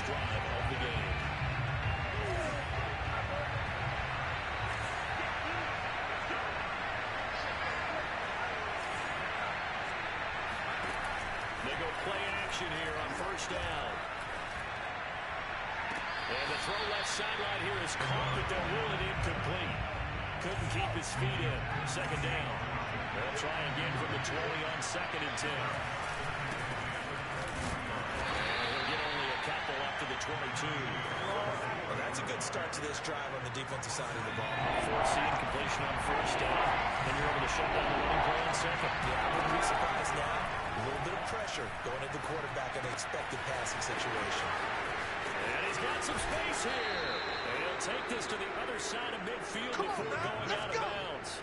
drive of the game. They go play action here on first down. And the throw left sideline here is caught, but they'll rule it incomplete. Couldn't keep his feet in. Second down. They'll try again from the 20 on 2nd and 10. He'll get only a couple up to the 22. Well, that's a good start to this drive on the defensive side of the ball. Forcing completion on first down. Then you're able to shut down the running play on second. Yeah, I wouldn't be surprised now. A little bit of pressure going at the quarterback in the expected passing situation. And he's got some space here. And he'll take this to the other side of midfield before going out of bounds.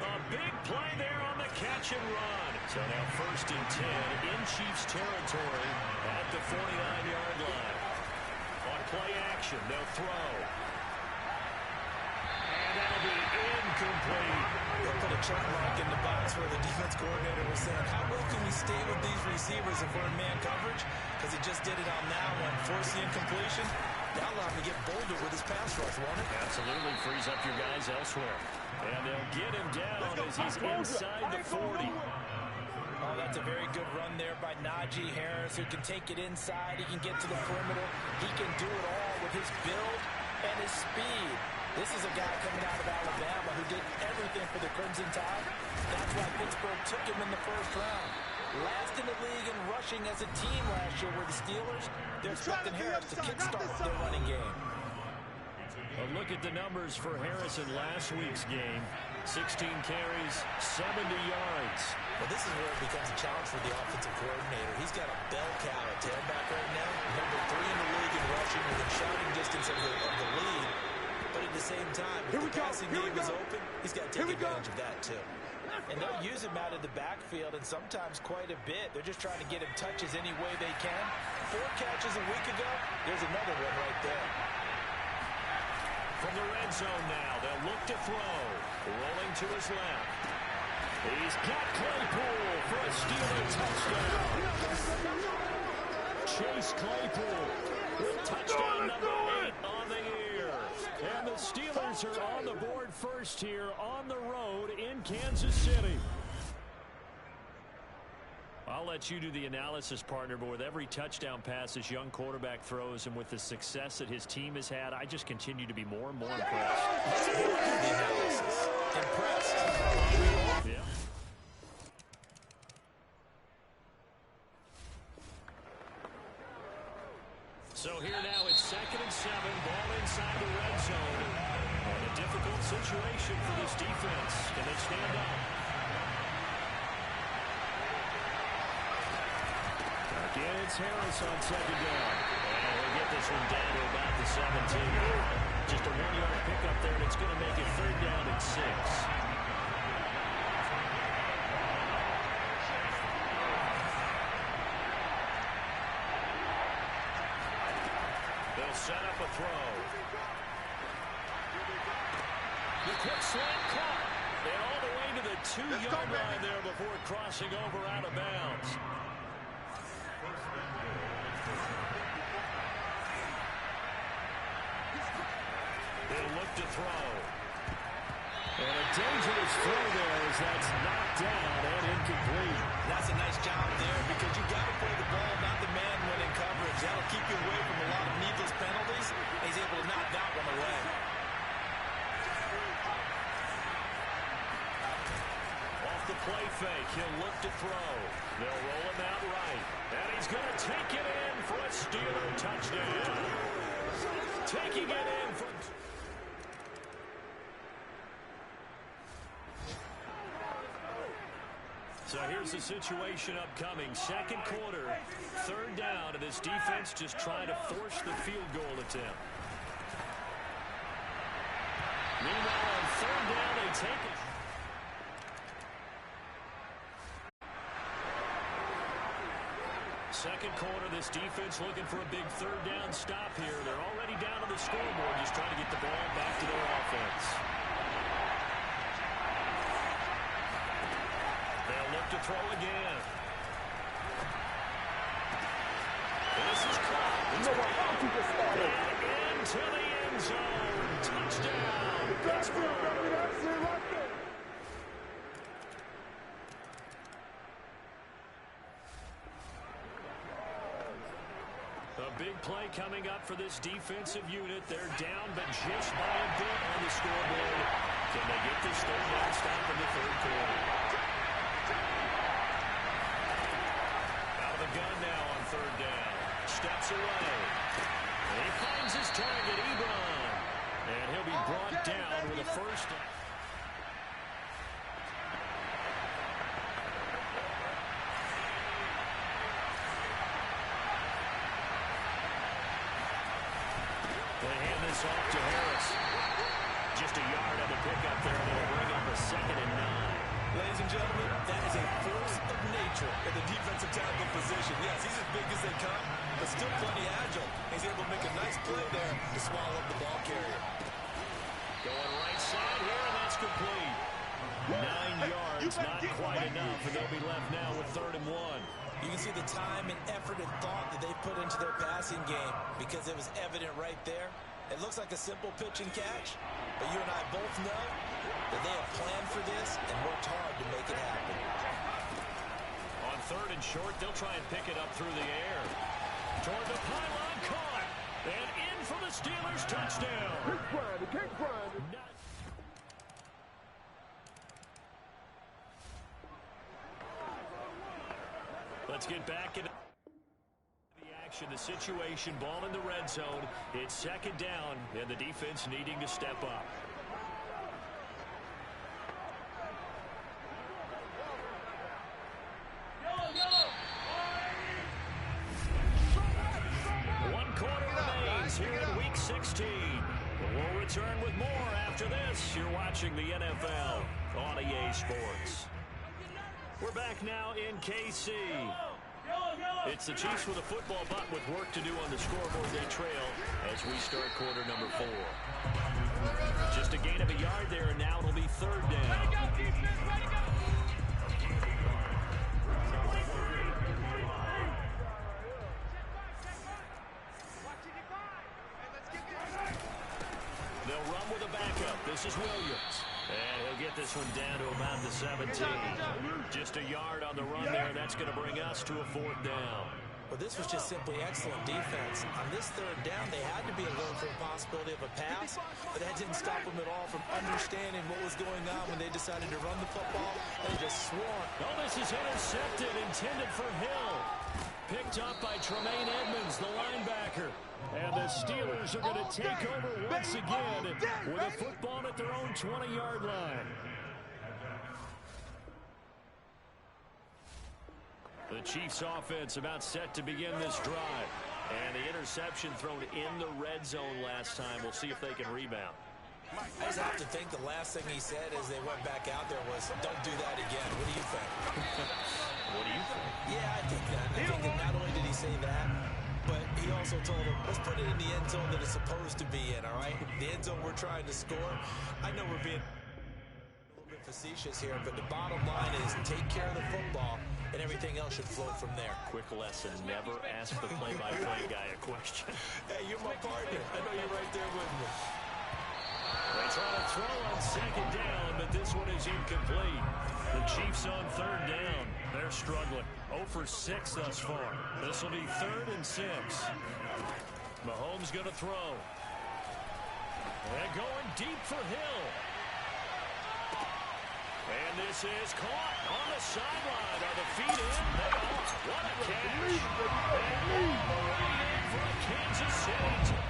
A big play there on the catch and run. So now 1st and 10 in Chiefs territory at the 49-yard line. On play action, they'll throw. And that'll be incomplete. They'll put a check mark in the box where the defense coordinator was saying, how well can we stay with these receivers if we're in man coverage? Because he just did it on that one. Force the incompletion. That'll allow him to get bolder with his pass rush, won't it? Absolutely frees up your guys elsewhere. And they'll get him down as he's inside the 40. Oh, that's a very good run there by Najee Harris, who can take it inside. He can get to the perimeter. He can do it all with his build and his speed. This is a guy coming out of Alabama who did everything for the Crimson Tide. That's why Pittsburgh took him in the 1st round. Last in the league in rushing as a team last year were the Steelers. They're expecting Harris to kickstart their running game. A look at the numbers for Harris in last week's game. 16 carries, 70 yards. Well, this is where it becomes a challenge for the offensive coordinator. He's got a bell cow at tailback right now. Number 3 in the league in rushing within shouting distance of the lead. But at the same time, if the passing game is open, he's got to take advantage of that too. And they'll use him out of the backfield, and sometimes quite a bit. They're just trying to get him touches any way they can. 4 catches a week ago, there's another one right there. From the red zone now, they'll look to throw. Rolling to his left. He's got Claypool for a Steeler touchdown. Chase Claypool with touchdown number 8 on the year. And the Steelers are on the board first here on the road in Kansas City. I'll let you do the analysis, partner, but with every touchdown pass this young quarterback throws and with the success that his team has had, I just continue to be more and more impressed. Let's look at the analysis. Impressed. Yeah. So here now it's 2nd and 7, ball inside the red zone. And a difficult situation for this defense. Can they stand up? Again, it's Harris on 2nd down. And we'll get this one down to about the 17. Just a 1-yard pickup there, and it's going to make it 3rd down and 6. They'll set up a throw. The quick slant caught. And all the way to the 2-yard line there before crossing over out of bounds. They'll look to throw. And a dangerous throw there as that's knocked down and incomplete. That's a nice job there because you got to play the ball, not the man when in coverage. That'll keep you away from a lot of needless penalties. And he's able to knock that one away. Off the play fake, he'll look to throw. They'll roll him out right. And he's going to take it in for a Steeler touchdown. Taking it in for... So here's the situation upcoming. 2nd quarter, 3rd down, and this defense just trying to force the field goal attempt. Meanwhile, on 3rd down, they take it. Second quarter, this defense looking for a big 3rd down stop here. They're already down on the scoreboard, just trying to get the ball back to their offense. They'll look to throw again. This is caught. It's into the end zone. Touchdown, Pittsburgh. A big play coming up for this defensive unit. They're down, but just by a bit on the scoreboard. Can they get this third down stop in the third quarter? Out of the gun now on third down. Steps away. And he finds his target, Ebron. And he'll be brought down with a first down. They hand this off to Harris. Just a yard on the pickup there, and it'll bring up a 2nd and 9. Ladies and gentlemen, that is a force of nature in the defensive tackle position. Yes, he's as big as they come, but still plenty agile. He's able to make a nice play there to swallow up the ball carrier. Going right side here, and that's complete. 9 yards, not quite enough, and they'll be left now with 3rd and 1. You can see the time and effort and thought that they put into their passing game because it was evident right there. It looks like a simple pitch and catch, but you and I both know that they have planned for this and worked hard to make it happen. On 3rd and short, they'll try and pick it up through the air. Toward the pylon, caught, and in for the Steelers' touchdown. Keep grinding. Let's get back into the action. The situation, ball in the red zone. It's 2nd down, and the defense needing to step up. One quarter remains here in Week 16. We'll return with more after this. You're watching the NFL on EA Sports. We're back now in KC. It's the Chiefs with a football, but with work to do on the scoreboard. They trail as we start quarter number 4. Just a gain of a yard there, and now it'll be 3rd down. They'll run with a backup. This is Williams. And he'll get this one down to about the 17. Just a yard on the run there. That's going to bring us to a 4th down. Well, this was just simply excellent defense. On this 3rd down, they had to be alert for the possibility of a pass, but that didn't stop them at all from understanding what was going on when they decided to run the football. They just swore. Oh, this is intercepted, intended for Hill. Picked up by Tremaine Edmonds, the linebacker. And the Steelers are going to take over once again with a football at their own 20-yard line. The Chiefs offense about set to begin this drive. And the interception thrown in the red zone last time. We'll see if they can rebound. I just have to think the last thing he said as they went back out there was, don't do that again. What do you think? What do you think? Yeah, I think that. I think that not only did he say that, but he also told him, let's put it in the end zone that it's supposed to be in, all right? The end zone we're trying to score. I know we're being a little bit facetious here, but the bottom line is take care of the football, and everything else should flow from there. Quick lesson, never ask the play-by-play guy a question. Hey, you're my partner. I know you're right there with me. They try to throw on 2nd down, but this one is incomplete. The Chiefs on 3rd down. They're struggling. 0 for 6 thus far. This will be 3rd and 6. Mahomes going to throw. They're going deep for Hill. And this is caught on the sideline. Are the feet in? They are. What a catch. And all the way in for a Kansas City.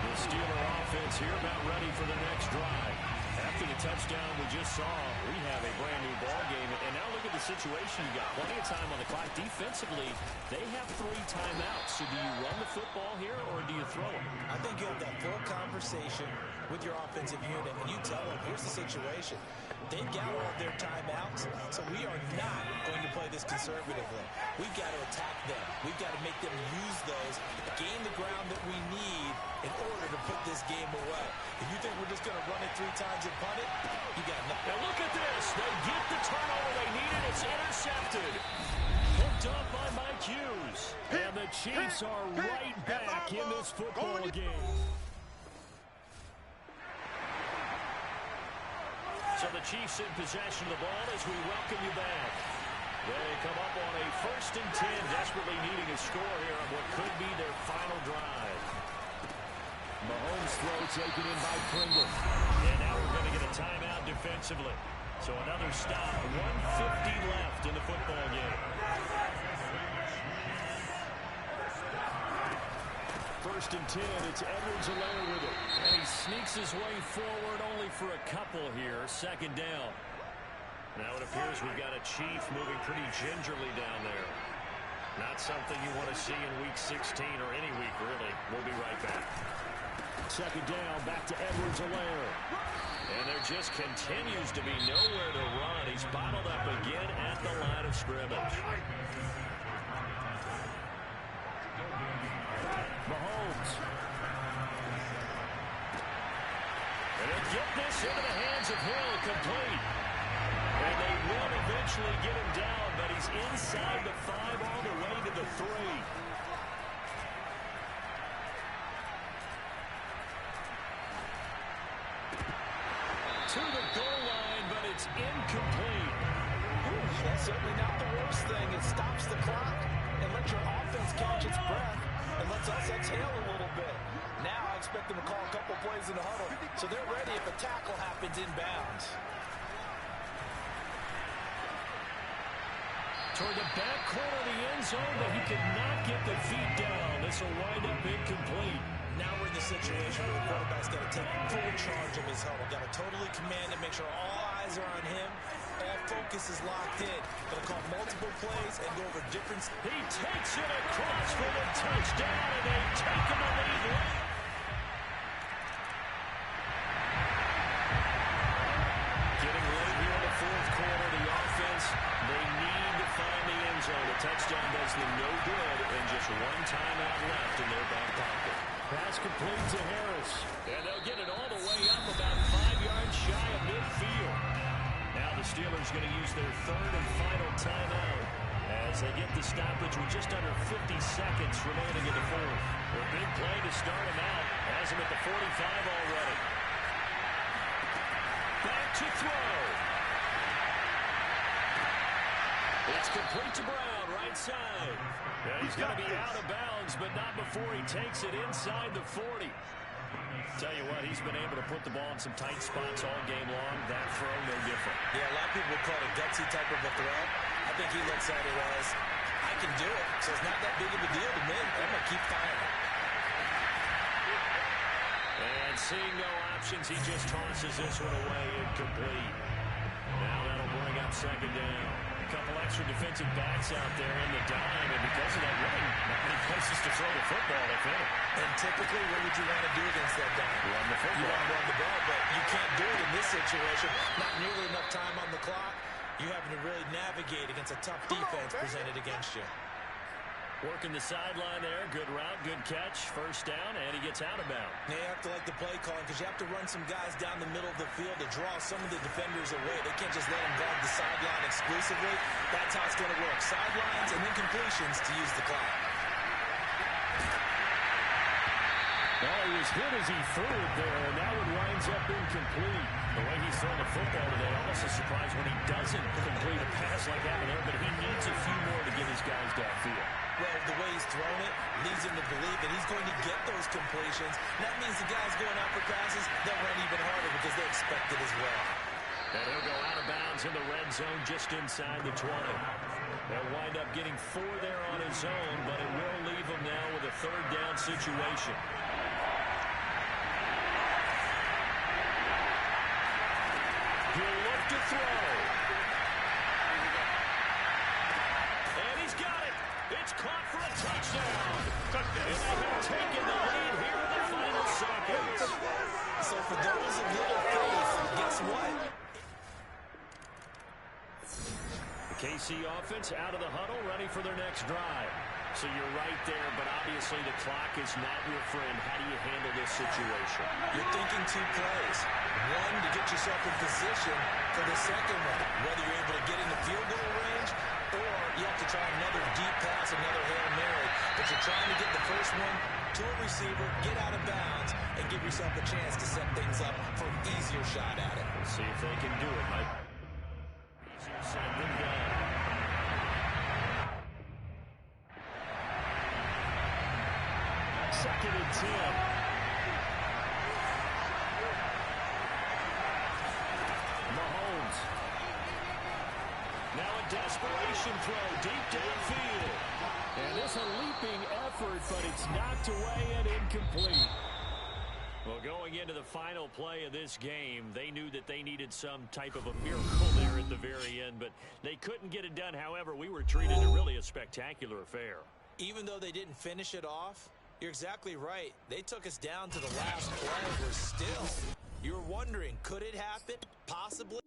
The Steeler offense here about ready for the next drive. After the touchdown we just saw, we have a brand new ball game. And now look at the situation. You got plenty of time on the clock. Defensively, they have 3 timeouts. So do you run the football here or do you throw it? I think you have that full conversation with your offensive unit, and you tell them, here's the situation. They've got all of their timeouts, so we are not going to play this conservatively. We've got to attack them. We've got to make them use those, gain the ground that we need in order to put this game away. If you think we're just going to run it 3 times and punt it, you got nothing. Now look at this. They get the turnover they needed. It's intercepted. picked up by Mike Hughes. And the Chiefs are right back in this football game. So the Chiefs in possession of the ball as we welcome you back. They come up on a 1st and 10, desperately needing a score here on what could be their final drive. Mahomes' throw taken in by Pringle. And now we're going to get a timeout defensively. So another stop, 1:50 left in the football game. 1st and 10, it's Edwards-Helaire with it. And he sneaks his way forward only for a couple here, 2nd down. Now it appears we've got a Chief moving pretty gingerly down there. Not something you want to see in Week 16 or any week, really. We'll be right back. 2nd down, back to Edwards-Helaire. And there just continues to be nowhere to run. He's bottled up again at the line of scrimmage. Mahomes. And they'll get this into the hands of Hill, complete. And they will eventually get him down, but he's inside the 5 all the way to the 3. To the goal line, but it's incomplete. That's certainly not the worst thing. It stops the clock and lets your offense catch its breath and lets us exhale a little bit. Now I expect them to call a couple plays in the huddle, so they're ready if a tackle happens inbounds. Toward the back corner of the end zone, but he could not get the feet down. This will wind up incomplete. Now we're in the situation where the quarterback's got to take full charge of his huddle. Got to totally command it, make sure all eyes are on him. All focus is locked in. Going to call multiple plays and go over different. He takes it across for the touchdown, and they take him a lead. Getting late here in the 4th quarter, the offense, they need to find the end zone. The touchdown does them no good, and just one timeout left in their back pocket. Pass complete to Harris. And they'll get it all the way up about 5 yards shy of midfield. Now the Steelers going to use their 3rd and final timeout as they get the stoppage with just under 50 seconds remaining in the 4th. A big play to start him out. Has him at the 45 already. Back to throw. It's complete to Brown, right side. Yeah, he's going to be out of bounds, but not before he takes it inside the 40. Tell you what, he's been able to put the ball in some tight spots all game long. That throw, no different. Yeah, a lot of people would call it a gutsy type of a throw. I think he looks at it as, I can do it, so it's not that big of a deal to me. I'm going to keep firing. And seeing no options, he just tosses this one away, incomplete. Now that'll bring up 2nd down. Couple extra defensive backs out there in the dime, and because of that, really not many places to throw the football, if any. And typically, what would you want to do against that dime? Run the football. You want to run the ball, but you can't do it in this situation. Not nearly enough time on the clock. You're having to really navigate against a tough defense presented against you. Working the sideline there. Good route, good catch. 1st down, and he gets out of bounds. Now you have to like the play calling because you have to run some guys down the middle of the field to draw some of the defenders away. They can't just let them guard the sideline exclusively. That's how it's going to work. Sidelines and then completions to use the clock. Well, he was hit as he threw it there, and that one winds up incomplete. The way he's thrown the football today, almost a surprise when he doesn't complete a pass like that there, but he needs a few more to get his guys downfield. Well, the way he's thrown it leads him to believe that he's going to get those completions. That means the guys going out for passes, they'll run even harder because they expect it as well. And he'll go out of bounds in the red zone just inside the 20. They'll wind up getting 4 there on his own, but it will leave him now with a 3rd down situation. He'll look to throw. And he's got it. It's caught for a touchdown. And they have taken the lead here in the final seconds. So for those of little faith, guess what? The KC offense out of the huddle, ready for their next drive. So you're right there, but obviously the clock is not your friend. How do you handle this situation? You're thinking 2 plays. One, to get yourself in position for the second one. Whether you're able to get in the field goal range or you have to try another deep pass, another Hail Mary. But you're trying to get the first one to a receiver, get out of bounds, and give yourself a chance to set things up for an easier shot at it. We'll see if they can do it, Mike. Easier said than done. Second and 10. Mahomes. Now a desperation throw deep downfield. And it's a leaping effort, but it's knocked away and incomplete. Well, going into the final play of this game, they knew that they needed some type of a miracle there at the very end, but they couldn't get it done. However, we were treated to really a spectacular affair. Even though they didn't finish it off, you're exactly right. They took us down to the last play. We're still. You're wondering, could it happen? Possibly.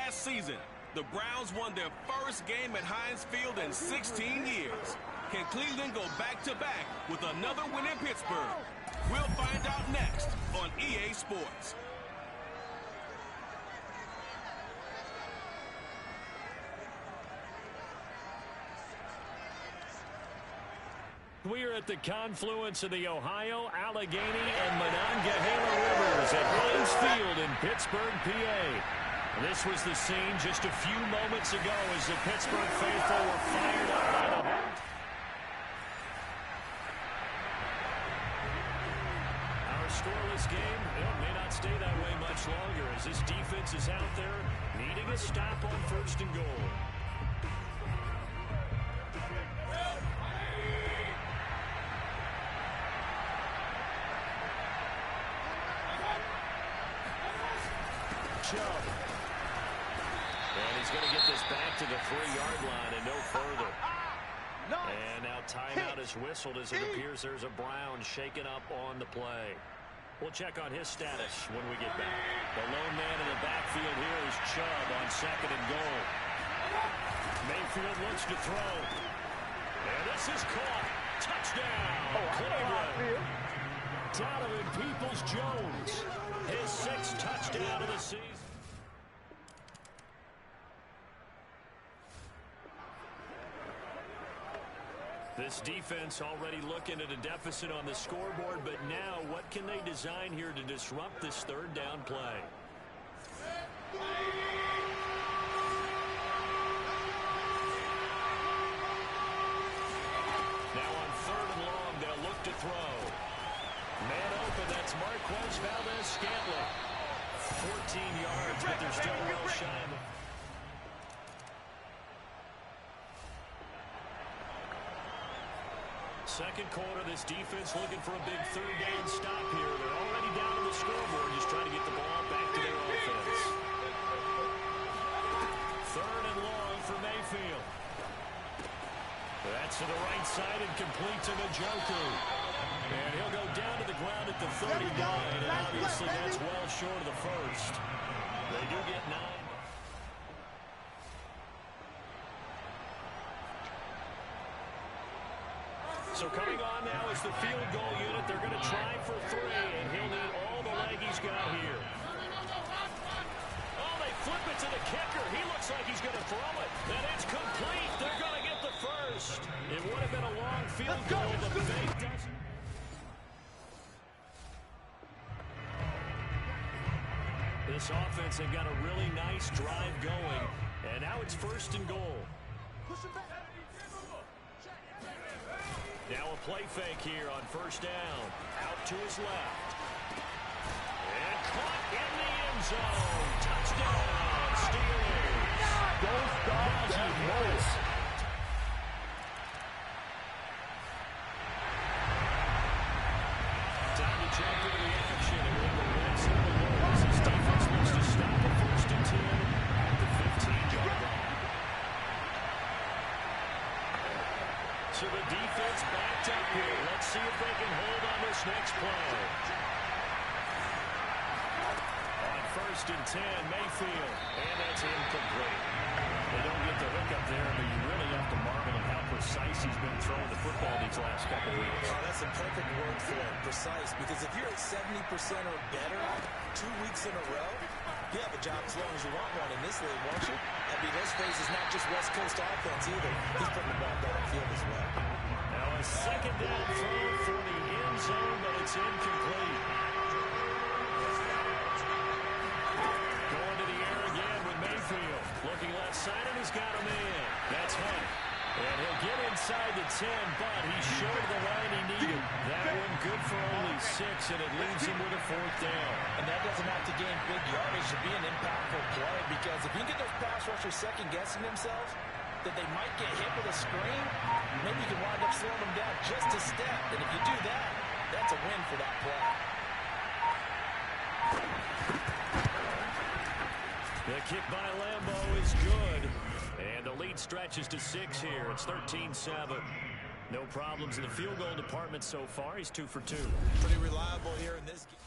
last season, the Browns won their first game at Heinz Field in 16 years. Can Cleveland go back-to-back with another win in Pittsburgh? We'll find out next on EA Sports. We are at the confluence of the Ohio, Allegheny, and Monongahela Rivers at Heinz Field in Pittsburgh, PA. This was the scene just a few moments ago as the Pittsburgh faithful were fired up by the home. Our scoreless game may not stay that way much longer as this defense is out there needing a stop on 1st and goal. Chubb. And he's going to get this back to the 3-yard line and no further. And now timeout is whistled as it appears there's a Brown shaken up on the play. We'll check on his status when we get back. The lone man in the backfield here is Chubb on 2nd and goal. Mayfield looks to throw. And this is caught. Touchdown. Cleveland. Donovan Peoples-Jones. His 6th touchdown of the season. This defense already looking at a deficit on the scoreboard, but now what can they design here to disrupt this 3rd down play? Now on 3rd and long, they'll look to throw. Man open, that's Marquez Valdez-Scantling. 14 yards, but they're still well shy. Second quarter, this defense looking for a big 3rd down stop here. They're already down on the scoreboard, just trying to get the ball back to their offense. 3rd and long for Mayfield. That's to the right side and complete to Njoku. And he'll go down to the ground at the 39, and obviously that's well short of the 1st. They do get 9. So coming on now is the field goal unit. They're going to try for 3, and he'll need all the leg he's got here. Oh, they flip it to the kicker. He looks like he's going to throw it, and it's complete. They're going to get the 1st. It would have been a long field goal, but they doesn't. This offense had got a really nice drive going, and now it's 1st and goal. Now a play fake here on 1st down. Out to his left. And caught in the end zone. Touchdown, Steelers. Don't stop that noise. Time to jump into the action. And with the wins and the losses, his defense wants to stop at 1st and 10 at the 15-yard line. So the defense backed up here. Let's see if they can hold on this next play. On 1st and 10, Mayfield. And that's incomplete. They don't get the hook up there, but you really have to marvel at how precise he's been throwing the football these last couple of weeks. Oh, that's a perfect word for it, precise. Because if you're at 70% or better 2 weeks in a row, you have a job as long as you want one in this league, won't you? I mean, let's face it's not just West Coast offense either. He's putting the ball downfield as well. Now a 2nd down throw for the end zone, but it's incomplete. Going to the air again with Mayfield. Looking left side, and he's got a man. That's Hunt. And he'll get inside the 10, but he's short of the line he needed. That one good for only 6, and it leaves him with a 4th down. And that doesn't have to gain big yardage to be an impactful play, because if you get those pass rushers second-guessing themselves, that they might get hit with a screen, maybe you can wind up slowing them down just a step. And if you do that, that's a win for that play. The kick by Lambo is good. And the lead stretches to 6 here. It's 13-7. No problems in the field goal department so far. He's 2 for 2. Pretty reliable here in this game.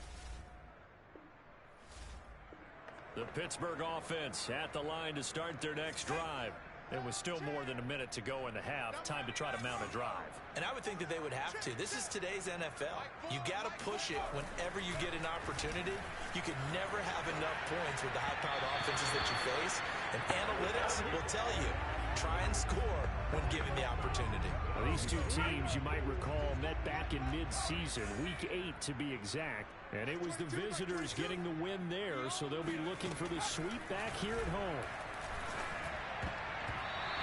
The Pittsburgh offense at the line to start their next drive. It was still more than a minute to go in the half. Time to try to mount a drive. And I would think that they would have to. This is today's NFL. You got to push it whenever you get an opportunity. You can never have enough points with the high-powered offenses that you face. And analytics will tell you, try and score when given the opportunity. Now, these two teams, you might recall, met back in mid-season, week 8 to be exact. And it was the visitors getting the win there, so they'll be looking for the sweep back here at home.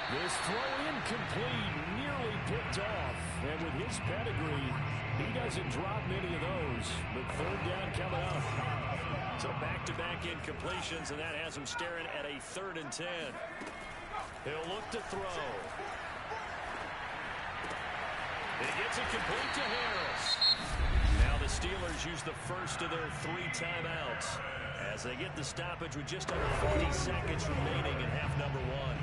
This throw incomplete, nearly picked off. And with his pedigree, he doesn't drop many of those. But third down coming up. So back-to-back incompletions, and that has him staring at a 3rd and 10. He'll look to throw. He gets it complete to Harris. Now the Steelers use the first of their 3 timeouts as they get the stoppage with just under 50 seconds remaining in half number 1.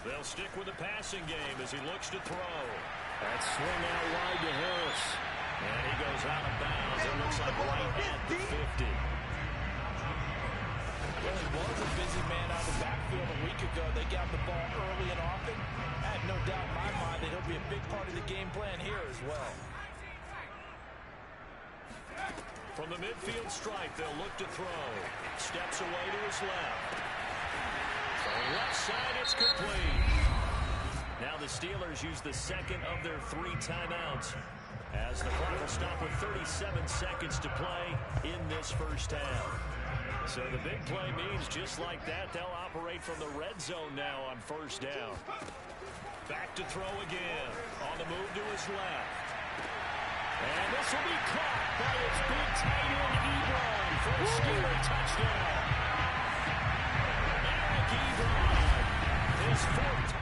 They'll stick with the passing game as he looks to throw. That swing out wide to Harris. And he goes out of bounds. It looks like right at the 50. Well, he was a busy man out of the backfield a week ago. They got the ball early and often. I have no doubt in my mind that he'll be a big part of the game plan here as well. From the midfield stripe, they'll look to throw. Steps away to his left. Left side, it's complete. Now the Steelers use the second of their 3 timeouts as the clock will stop with 37 seconds to play in this first half. So the big play means just like that, they'll operate from the red zone now on first down. Back to throw again. On the move to his left. And this will be caught by its big tight end, Ebron, for a Steeler touchdown. His 4th.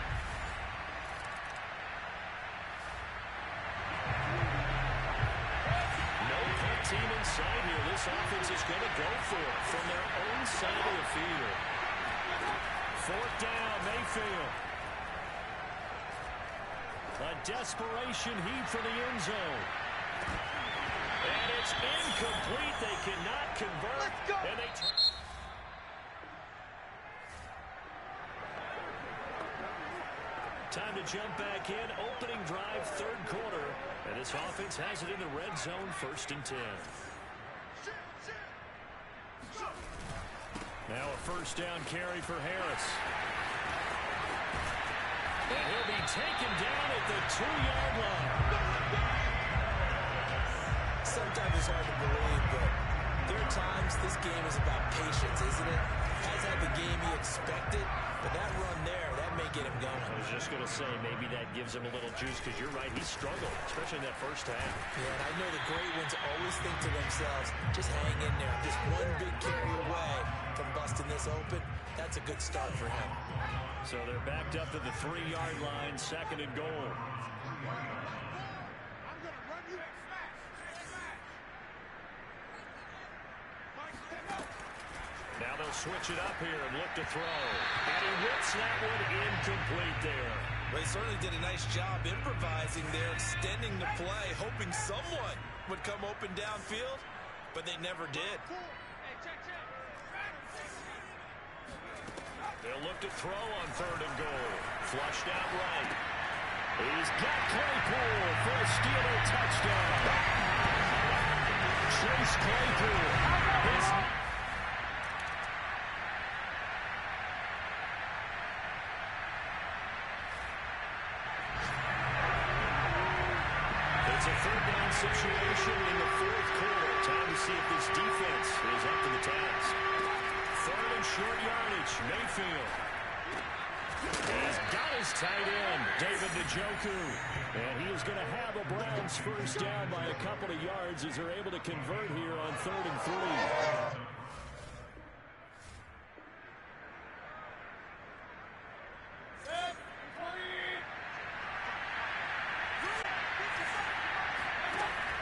No cut team inside here. This offense is going to go for it from their own side of the field. 4th down, Mayfield. A desperation heave for the end zone. And it's incomplete. They cannot convert. Let's go. And they time to jump back in. Opening drive, 3rd quarter. And this offense has it in the red zone, 1st and 10. Now a 1st down carry for Harris. And he'll be taken down at the 2-yard line. Sometimes it's hard to believe, but there are times this game is about patience, isn't it? Has had the game he expected, but that run there, that may get him going. I was just going to say, maybe that gives him a little juice, because you're right, he struggled, especially in that first half. Yeah, and I know the great ones always think to themselves, just hang in there. Just one big carry away from busting this open. That's a good start for him. So they're backed up to the 3-yard line, 2nd and goal. Now they'll switch it up here and look to throw. And he whips that one incomplete there. They certainly did a nice job improvising there, extending the play, hoping someone would come open downfield, but they never did. They'll look to throw on 3rd and goal. Flushed out right. He's got Claypool for a Steeler touchdown. Chase Claypool. It's a 3rd down situation in the 4th quarter. Time to see if this defense is up to the task. 3rd and short yardage, Mayfield. He's got his tight end, David Njoku. And he is going to have a Browns 1st down by a couple of yards as they're able to convert here on 3rd and 3.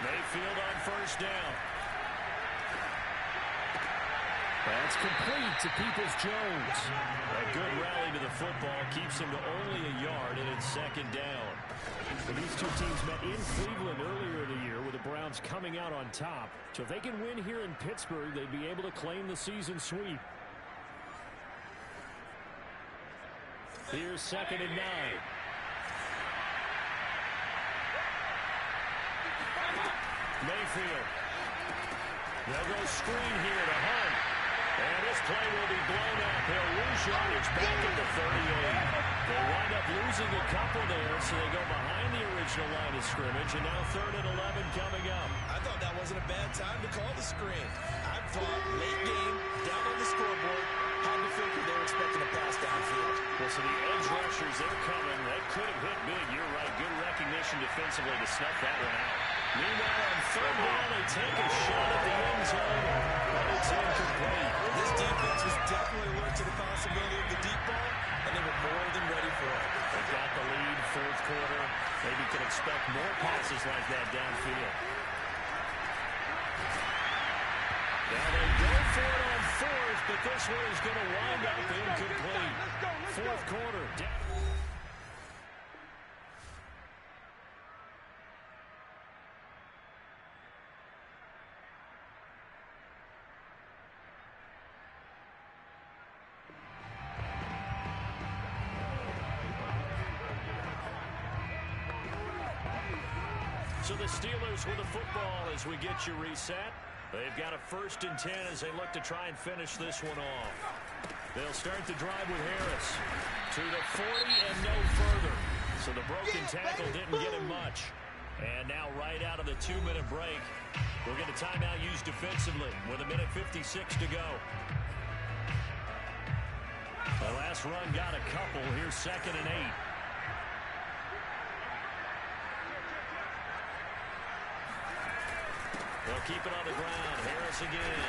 Mayfield on 1st down. That's complete to Peoples-Jones. A good rally to the football keeps him to only a yard, and it's second down. Well, these two teams met in Cleveland earlier in the year with the Browns coming out on top. So if they can win here in Pittsburgh, they'd be able to claim the season sweep. Here's 2nd and 9. Mayfield. They'll go screen here to Hunt. And this play will be blown up. He'll lose yardage back at the 38. They wind up losing a couple there, so they go behind the original line of scrimmage, and now 3rd and 11 coming up. I thought that wasn't a bad time to call the screen. I thought late game, down on the scoreboard, had to figure they were expecting a pass downfield. Well, so the edge rushers, they're coming. That could have hit big. You're right. Good recognition defensively to snuff that one out. Meanwhile, on 3rd down, they take a shot at the end zone, but it's incomplete. This defense was definitely alert to the possibility of the deep ball, and they were more than ready for it. They've got the lead, 4th quarter. Maybe can expect more passes like that downfield. Now they go for it on 4th, but this one is going to wind up incomplete. 4th quarter. So the Steelers with the football as we get you reset. They've got a 1st and 10 as they look to try and finish this one off. They'll start the drive with Harris to the 40 and no further. So the broken tackle didn't get him much. And now right out of the 2-minute break, we'll get a timeout used defensively with 1:56 to go. The last run got a couple. Here's 2nd and 8. They'll keep it on the ground. Harris again.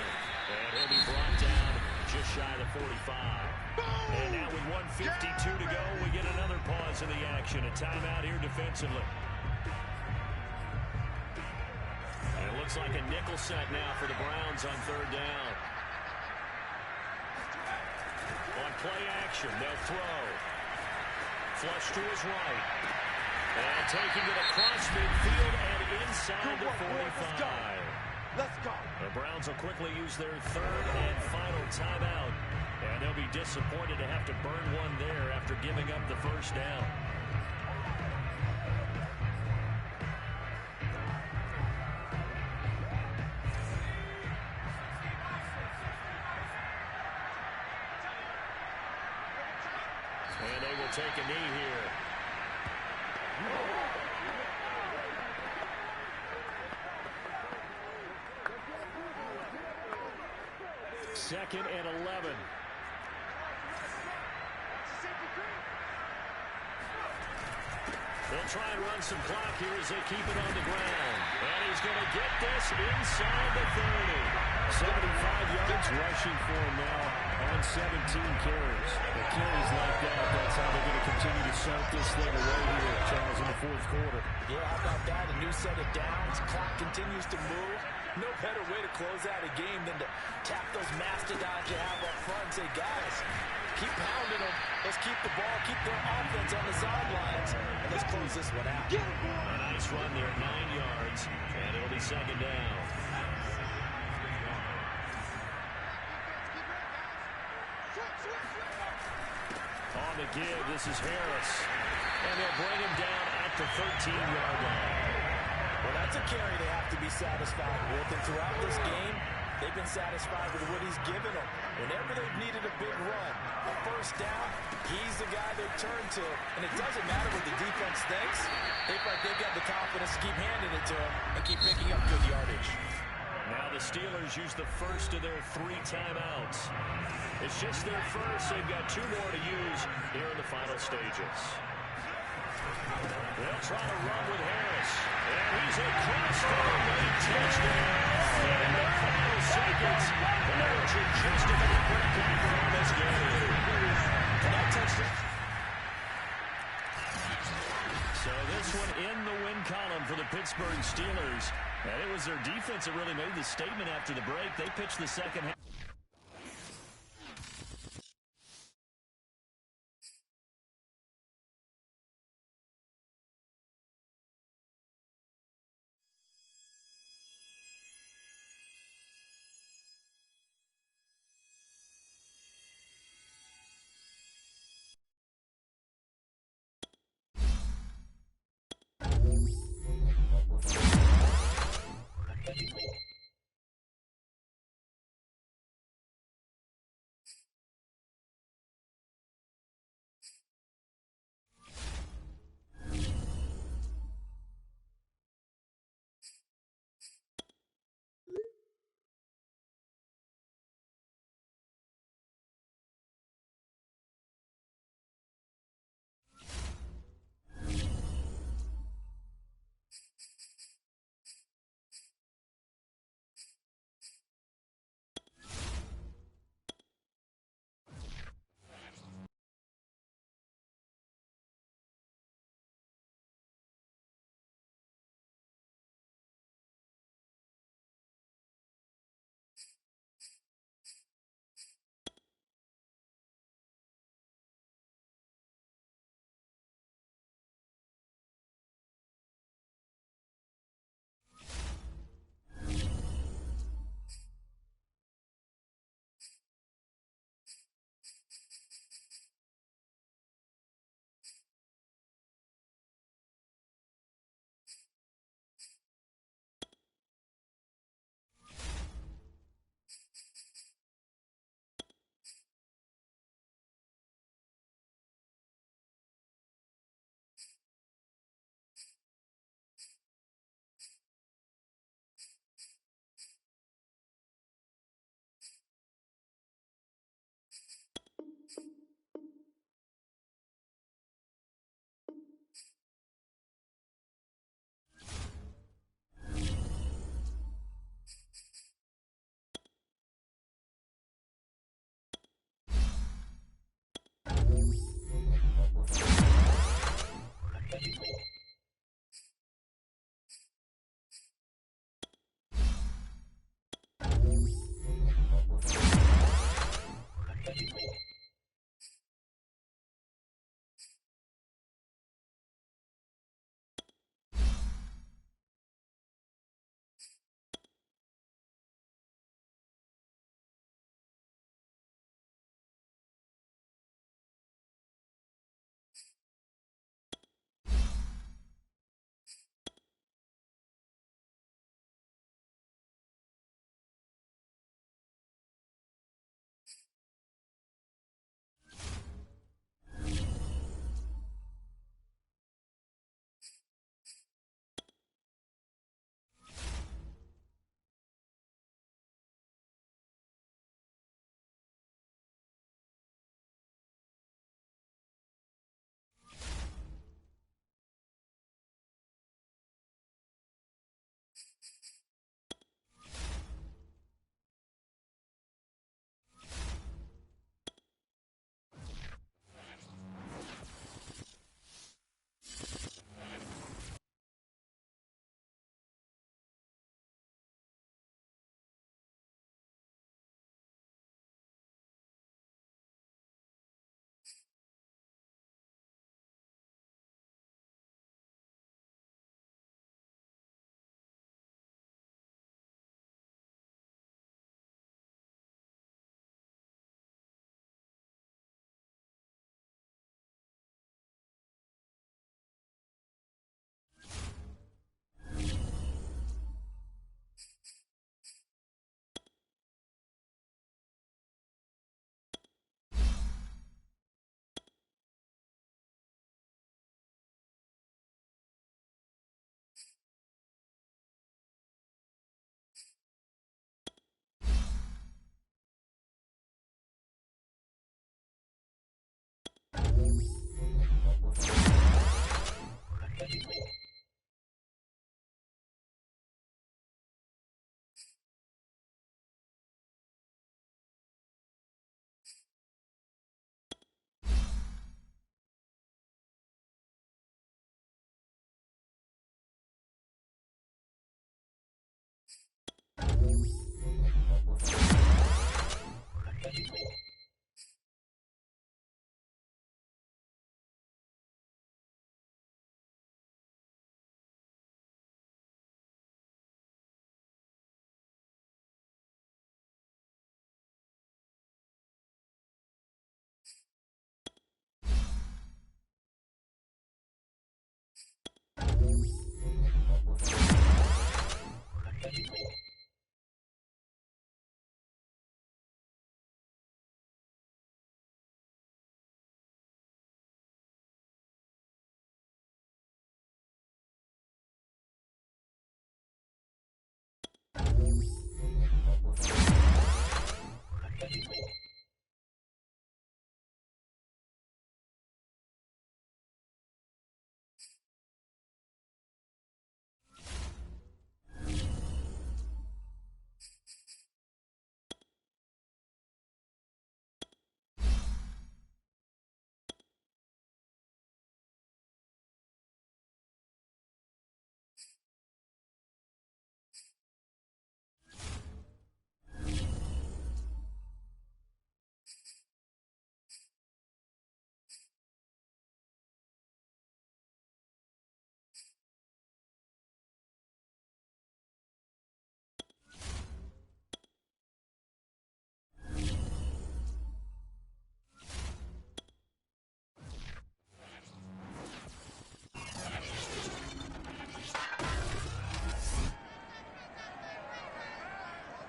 And he'll be brought down just shy of the 45. And now with 1:52 to go, we get another pause in the action. A timeout here defensively. And it looks like a nickel set now for the Browns on 3rd down. On play action, they'll throw. Flush to his right. And taking it across midfield and inside the 45. Let's go. The Browns will quickly use their 3rd and final timeout. And they'll be disappointed to have to burn one there after giving up the 1st down. And they will take a knee here. 2nd and 11. They'll try and run some clock here as they keep it on the ground. And he's going to get this inside the 30. 75 yards rushing for him now on 17 carries. The carries like that, that's how they're going to continue to start this thing away here, Charles, in the 4th quarter. Yeah, how about that? A new set of downs. Clock continues to move. No better way to close out a game than to tap those mastodons you have up front and say, guys, keep pounding them. Let's keep the ball, keep their offense on the sidelines, and let's close this one out. A nice run there, 9 yards, and it'll be 2nd down. On the give, this is Harris. And they'll bring him down at the 13-yard line. Well, that's a carry they have to be satisfied with. And throughout this game, they've been satisfied with what he's given them. Whenever they've needed a big run, a 1st down, he's the guy they turn to. And it doesn't matter what the defense thinks. They feel like they've got the confidence to keep handing it to him and keep picking up good yardage. Now the Steelers use the 1st of their 3 timeouts. It's just their 1st. They've got 2 more to use here in the final stages. They'll try to run with Harris. And he's across for a late touchdown. In the final seconds, the Archer just about break even on this game. That touchdown. So this one in the win column for the Pittsburgh Steelers. And it was their defense that really made the statement after the break. They pitched the second half.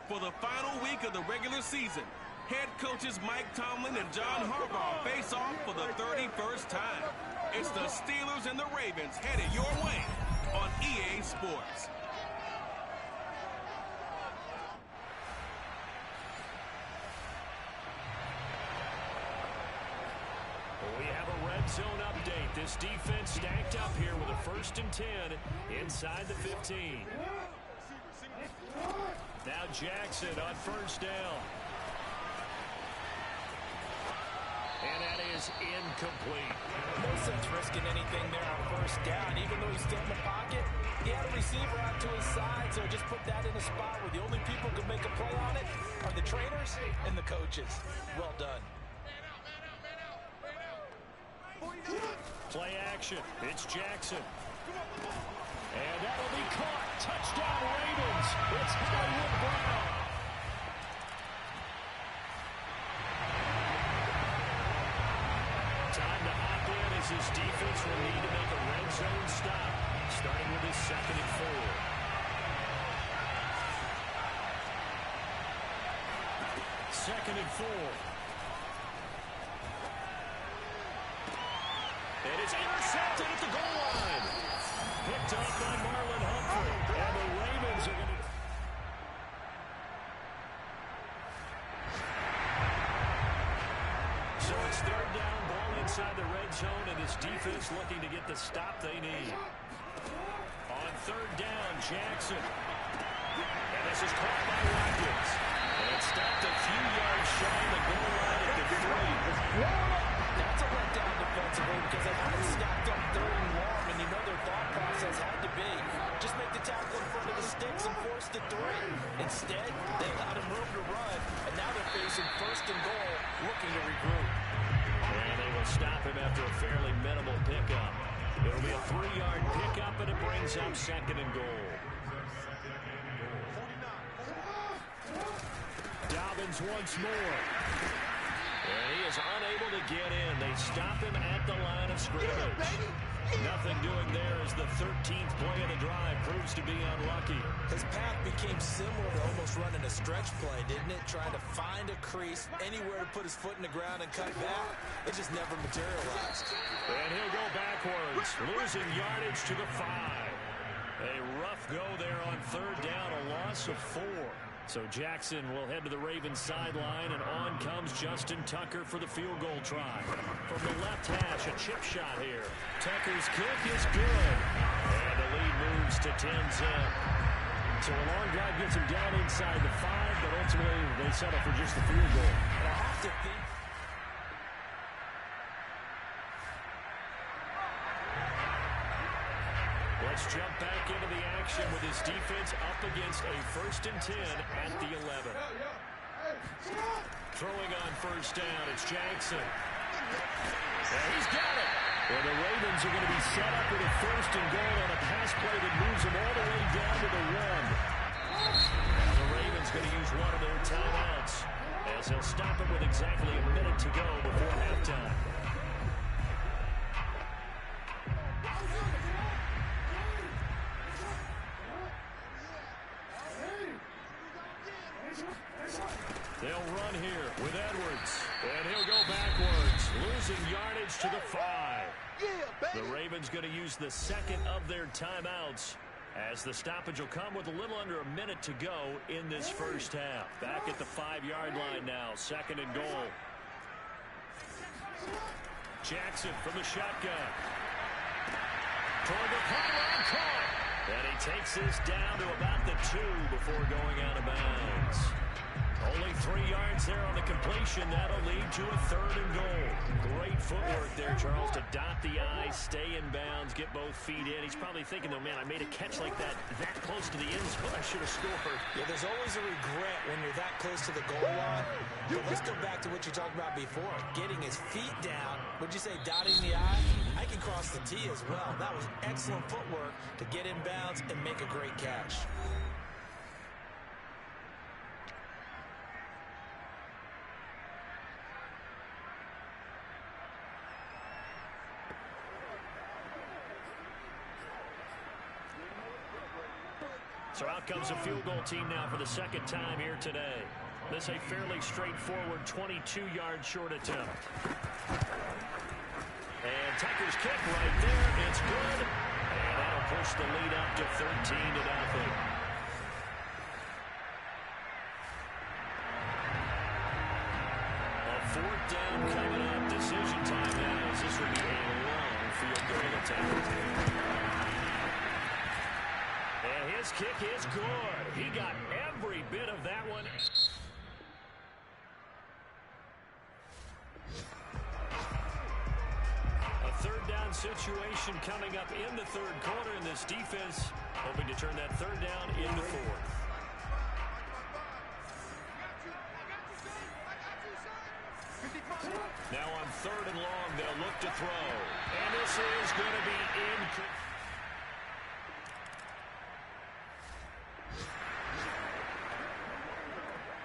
For the final week of the regular season, head coaches Mike Tomlin and John Harbaugh face off for the 31st time. It's the Steelers and the Ravens headed your way on EA Sports. We have a red zone update. This defense stacked up here with a 1st and 10 inside the 15. Now Jackson on 1st down. And that is incomplete. No sense risking anything there on 1st down. Even though he's still in the pocket, he had a receiver out to his side, so just put that in a spot where the only people who can make a play on it are the trainers and the coaches. Well done. Play action. It's Jackson. And that'll be caught. Touchdown Ravens. It's Hollywood Brown. Time to hop in as his defense will need to make a red zone stop. Starting with his 2nd and 4. 2nd and 4. And it's intercepted at the goal line. Picked up by Marlon Humphrey. And the Ravens are going to... So it's 3rd down, ball inside the red zone, and his defense looking to get the stop they need. On 3rd down, Jackson. And this is caught by Watkins. And it's stopped a few yards shy of the goal line at the 3. That's a letdown defensively because they had it stacked up 3rd and long, and you know their thought process had to be just make the tackle in front of the sticks and force the 3. Instead, they allowed him room to run, and now they're facing 1st and goal, looking to regroup. And they will stop him after a fairly minimal pickup. It'll be a 3-yard pickup, and it brings up 2nd and goal. Dobbins once more. And he is unable to get in. They stop him at the line of scrimmage. Nothing doing there as the 13th play of the drive proves to be unlucky. His path became similar to almost running a stretch play, didn't it? Trying to find a crease, anywhere to put his foot in the ground and cut back. It just never materialized. And he'll go backwards, losing yardage to the 5. A rough go there on 3rd down, a loss of 4. So Jackson will head to the Ravens sideline, and on comes Justin Tucker for the field goal try. From the left hash, a chip shot here. Tucker's kick is good. And the lead moves to 10-zip. So a long drive gets him down inside the 5, but ultimately they settle for just the field goal. And I have to think. Let's jump back into the action with his defense up against a 1st and 10 at the 11. Throwing on first down, it's Jackson. And he's got it. Well, the Ravens are going to be set up with a 1st and goal on a pass play that moves them all the way down to the 1. Now the Ravens going to use one of their timeouts as they'll stop it with exactly a minute to go before halftime. They'll run here with Edwards, and he'll go backwards, losing yardage to the 5. The Ravens going to use the second of their timeouts as the stoppage will come with a little under a minute to go in this first half. Back at the 5-yard line now, 2nd and goal. Jackson from the shotgun. Toward the pylon, caught. And he takes this down to about the 2 before going out of bounds. Only 3 yards there on the completion. That'll lead to a 3rd and goal. Great footwork there, Charles, to dot the I, stay in bounds, get both feet in. He's probably thinking, though, man, I made a catch like that close to the end zone. I should have scored. Yeah, there's always a regret when you're that close to the goal line. But let's go back to what you talked about before. Getting his feet down. Would you say dotting the I? I can cross the T as well. That was excellent footwork to get in bounds and make a great catch. So out comes the field goal team now for the 2nd time here today. This a fairly straightforward 22-yard short attempt. And Tucker's kick right there. It's good. And that'll push the lead up to 13-0. A 4th down coming up. Decision time now as this will be a long field goal attempt. And his kick is good. He got every bit of that one. A 3rd down situation coming up in the 3rd quarter, and this defense hoping to turn that 3rd down into 4th. Now on 3rd and long, they'll look to throw. And this is going to be incomplete.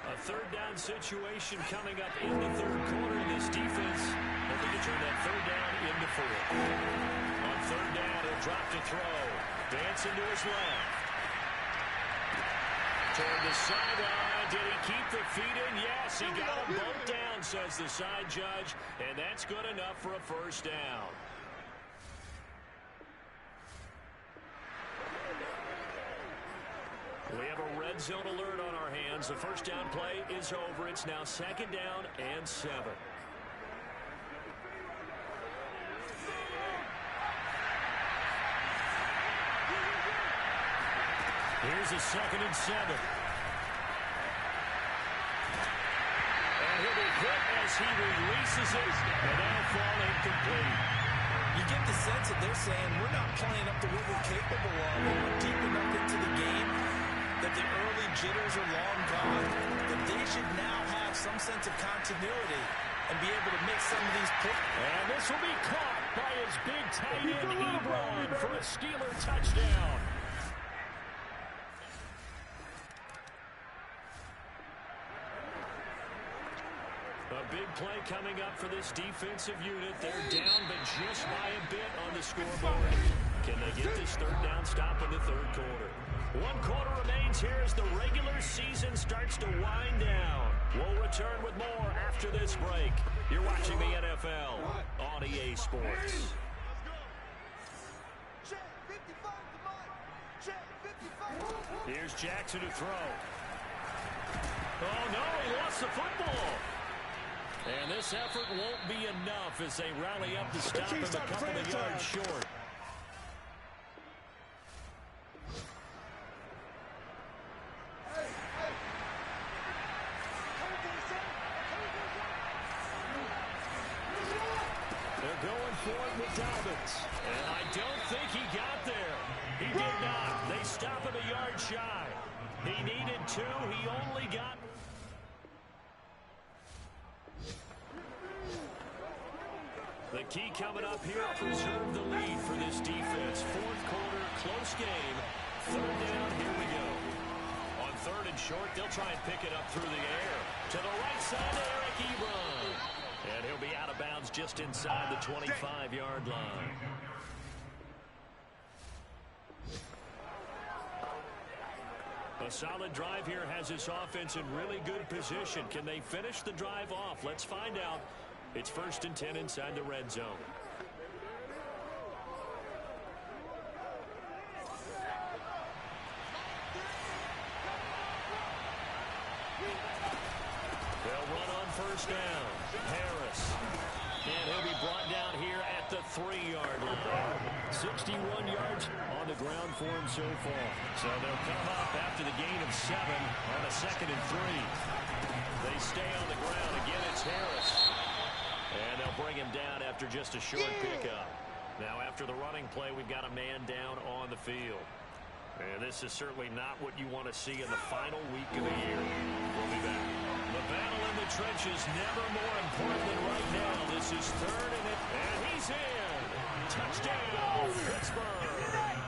A 3rd down situation coming up in the 3rd quarter. This defense hoping to turn that 3rd down into 4th. On 3rd down, he'll drop to throw. Dancing to his left. Toward the sideline. Did he keep the feet in? Yes, he got them both down, says the side judge. And that's good enough for a 1st down. We have a red zone alert on our hands. The 1st down play is over. It's now 2nd down and 7. Here's a 2nd and 7. And he'll be hit as he releases it, and that'll fall incomplete. You get the sense that they're saying we're not playing up to what we're capable of. We're deep enough into the game that the early jitters are long gone, that they should now have some sense of continuity and be able to make some of these plays. And this will be caught by his big tight end, Ebron, for a Steeler touchdown. A big play coming up for this defensive unit. They're down, but just by a bit on the scoreboard. Can they get this 3rd down stop in the 3rd quarter? 1 quarter remains here as the regular season starts to wind down. We'll return with more after this break. You're watching the NFL on EA Sports. Here's Jackson to throw. Oh, no, he lost the football. And this effort won't be enough as they rally up to stop him a couple of yards short. They're going for it with Dobbins. And I don't think he got there. He did not. They stop him a yard shy. He needed 2. He only got... The key coming up here, preserve the lead for this defense. Fourth quarter, close game. Third down, here we go. On third and short, they'll try and pick it up through the air. To the right side to Eric Ebron. And he'll be out of bounds just inside the 25-yard line. A solid drive here has this offense in really good position. Can they finish the drive off? Let's find out. It's 1st and 10 inside the red zone. They'll run on 1st down. Harris. And he'll be brought down here at the 3-yard line. 61 yards on the ground for him so far. So they'll come up after the gain of 7 on a 2nd and 3. They stay on the ground. Again, it's Harris. And they'll bring him down after just a short pickup. Now, after the running play, we've got a man down on the field. And this is certainly not what you want to see in the final week of the year. We'll be back. The battle in the trenches, never more important than right now. This is 3rd and it, and he's in. Touchdown, Pittsburgh.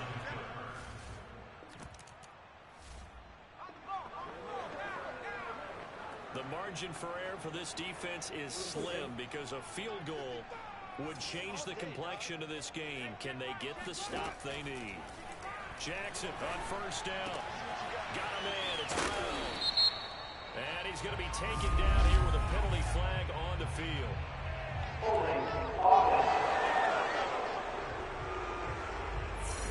The margin for error for this defense is slim because a field goal would change the complexion of this game. Can they get the stop they need? Jackson on 1st down. Got a man. It's Brown. And he's going to be taken down here with a penalty flag on the field.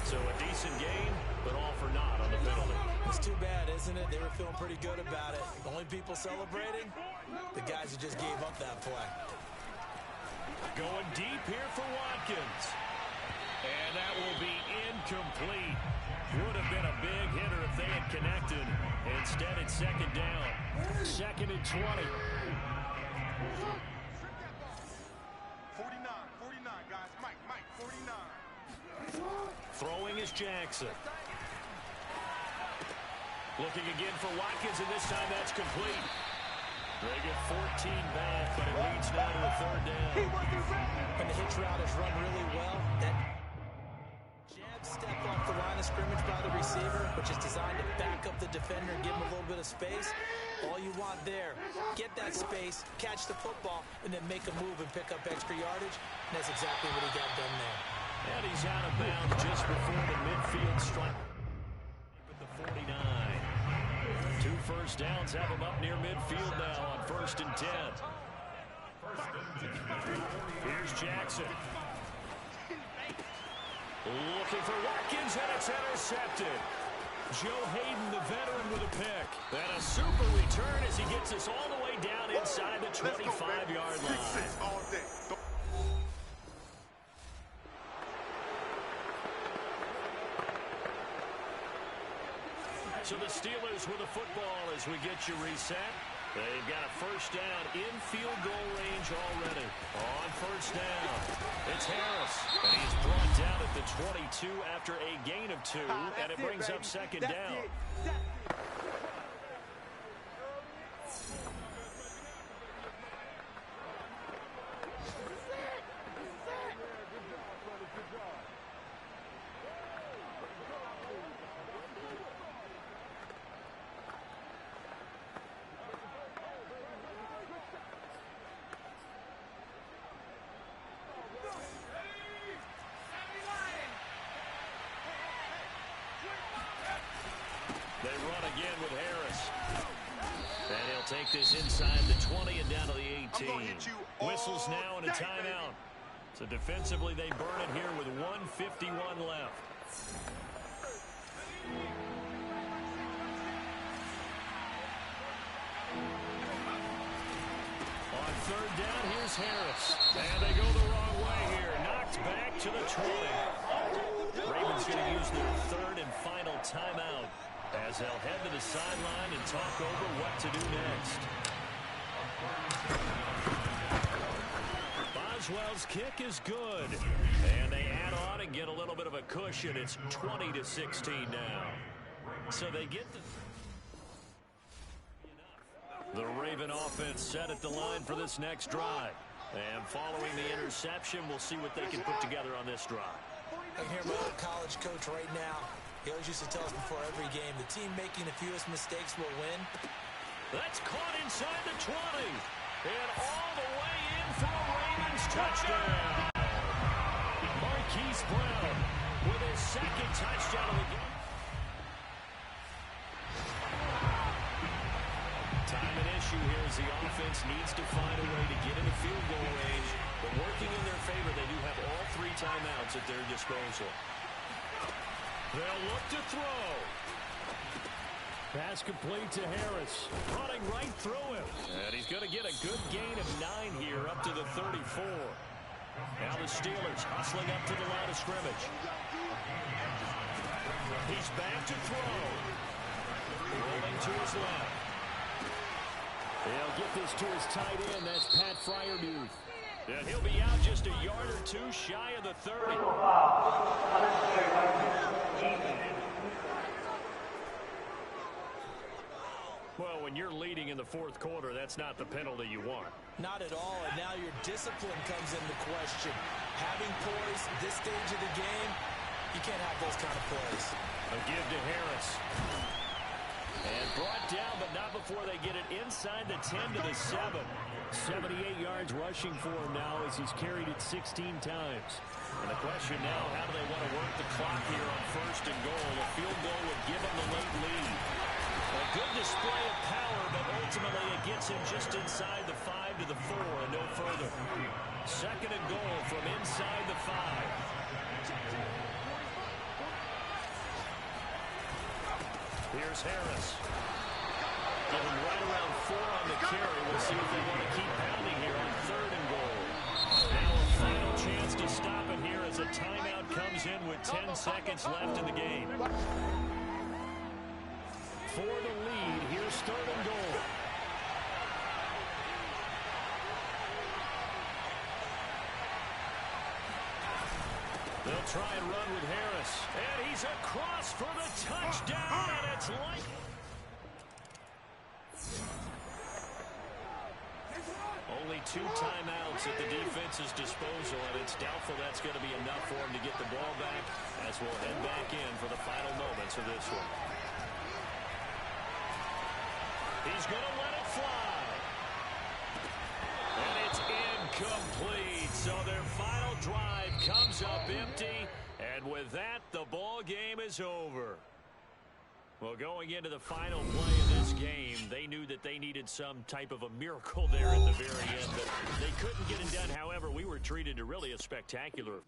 So a decent game, but all for naught on the penalty. It's too bad, isn't it? They were feeling pretty good about it. The only people celebrating, the guys who just gave up that play. Going deep here for Watkins. And that will be incomplete. Would have been a big hitter if they had connected. Instead, it's 2nd down. 2nd and 20. 49, guys. Mike, 49. Throwing is Jackson. Looking again for Watkins, and this time that's complete. They get 14 back, but it leads now to a 3rd down. When the hitch route is run really well, that jab step off the line of scrimmage by the receiver, which is designed to back up the defender and give him a little bit of space. All you want there, get that space, catch the football, and then make a move and pick up extra yardage. And that's exactly what he got done there. And he's out of bounds just before the midfield strike. With the 49. 2 first downs have him up near midfield now on 1st and 10. Here's Jackson. Looking for Watkins, and it's intercepted. Joe Hayden, the veteran, with a pick. And a super return as he gets us all the way down inside the 25-yard line. So the Steelers with the football as we get you reset. They've got a 1st down in field goal range already. On 1st down, it's Harris. And he's brought down at the 22 after a gain of 2, and it brings up 2nd down. They run again with Harris. And he'll take this inside the 20 and down to the 18. Whistles now and a timeout. So defensively, they burn it here with 1:51 left. third down. Here's Harris. And they go the wrong way here. Knocked back to the 20. Ravens going to use their third and final timeout as they'll head to the sideline and talk over what to do next. Boswell's kick is good. And they add on and get a little bit of a cushion. It's 20-16 now. So they get the Raven offense set at the line for this next drive. And following the interception, we'll see what they can put together on this drive. I can hear my old college coach right now. He always used to tell us before every game, the team making the fewest mistakes will win. That's caught inside the 20. And all the way in for a Ravens touchdown. Marquise Brown with his second touchdown of the game. Time and issue here as the offense needs to find a way to get in the field goal range. But working in their favor, they do have all three timeouts at their disposal. They'll look to throw. Pass complete to Harris. Running right through him. And he's going to get a good gain of 9 here up to the 34. Now the Steelers hustling up to the line of scrimmage. He's back to throw. Rolling to his left. He'll get this to his tight end. That's Pat Fryermuth. And he'll be out just a yard or two shy of the 30. Well, when you're leading in the fourth quarter, that's not the penalty you want. Not at all, and now your discipline comes into question. Having poise at this stage of the game, you can't have those kind of plays. A give to Harris. And brought down, but not before they get it inside the 10 to the 7. 78 yards rushing for him now as he's carried it 16 times. And the question now, how do they want to work the clock here on first and goal? A field goal would give them the late lead. A good display of power, but ultimately it gets him just inside the 5 to the 4 and no further. Second and goal from inside the 5. Here's Harris. Give him right around 4 on the carry. We'll see if they want to keep pounding here on third and goal. Now a final chance to stop it here as a timeout comes in with 10 seconds left in the game. For the lead, here's third and goal. They'll try and run with Harris. And he's across for the touchdown, and it's like... Only 2 timeouts at the defense's disposal, and it's doubtful that's going to be enough for him to get the ball back as we'll head back in for the final moments of this one. He's going to let it fly. And it's incomplete. So their final drive comes up empty. And with that, the ball game is over. Well, going into the final play of this game, they knew that they needed some type of a miracle there at the very end. But they couldn't get it done. However, we were treated to really a spectacular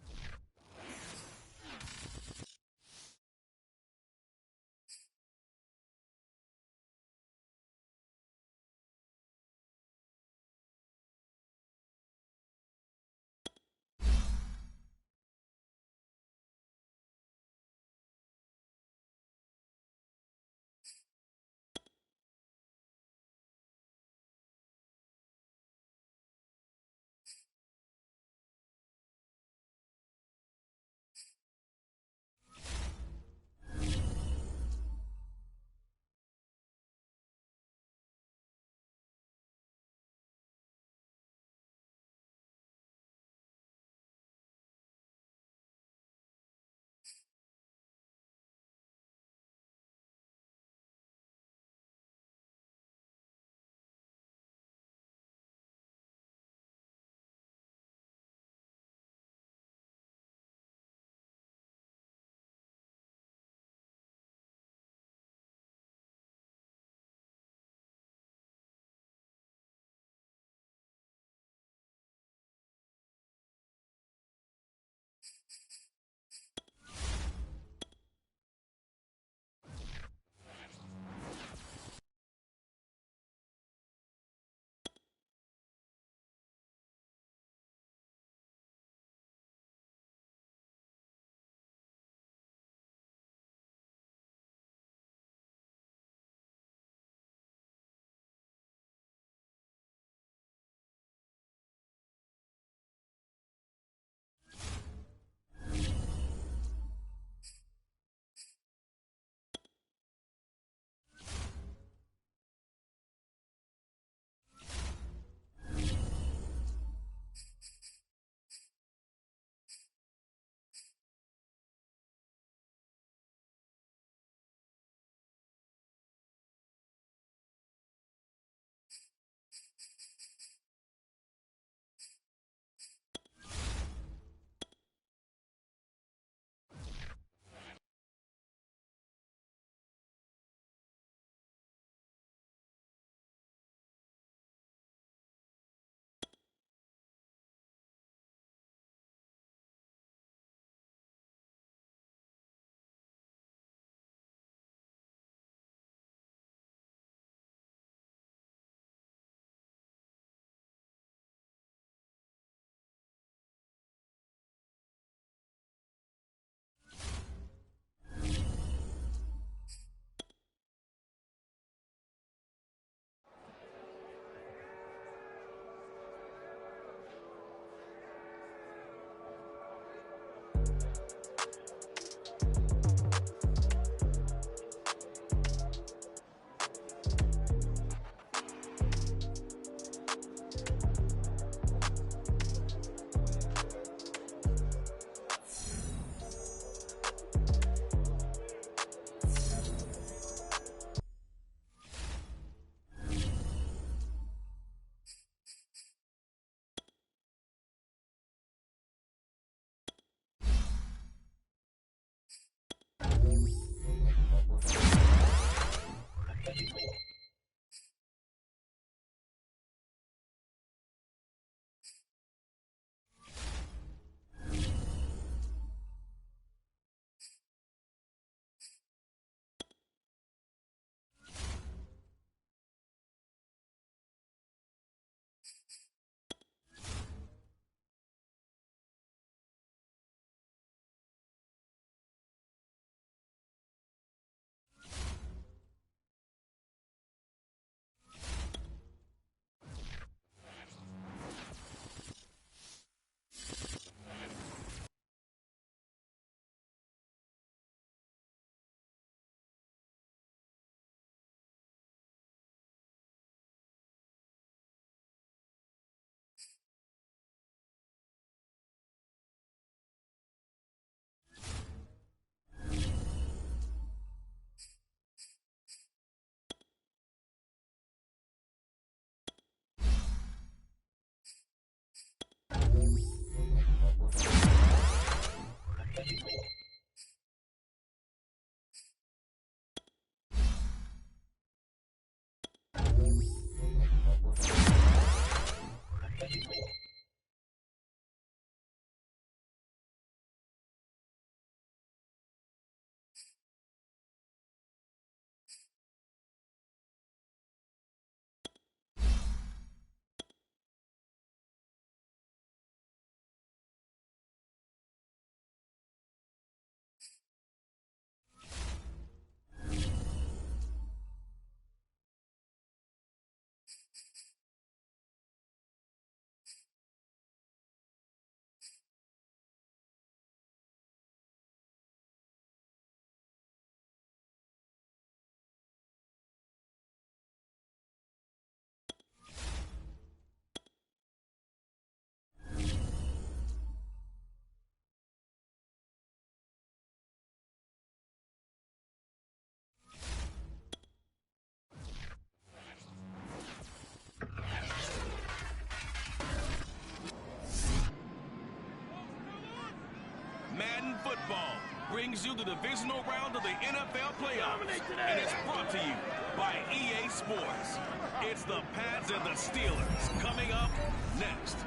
Madden football brings you the divisional round of the NFL playoffs, and it's brought to you by EA Sports. It's the Pats and the Steelers coming up next.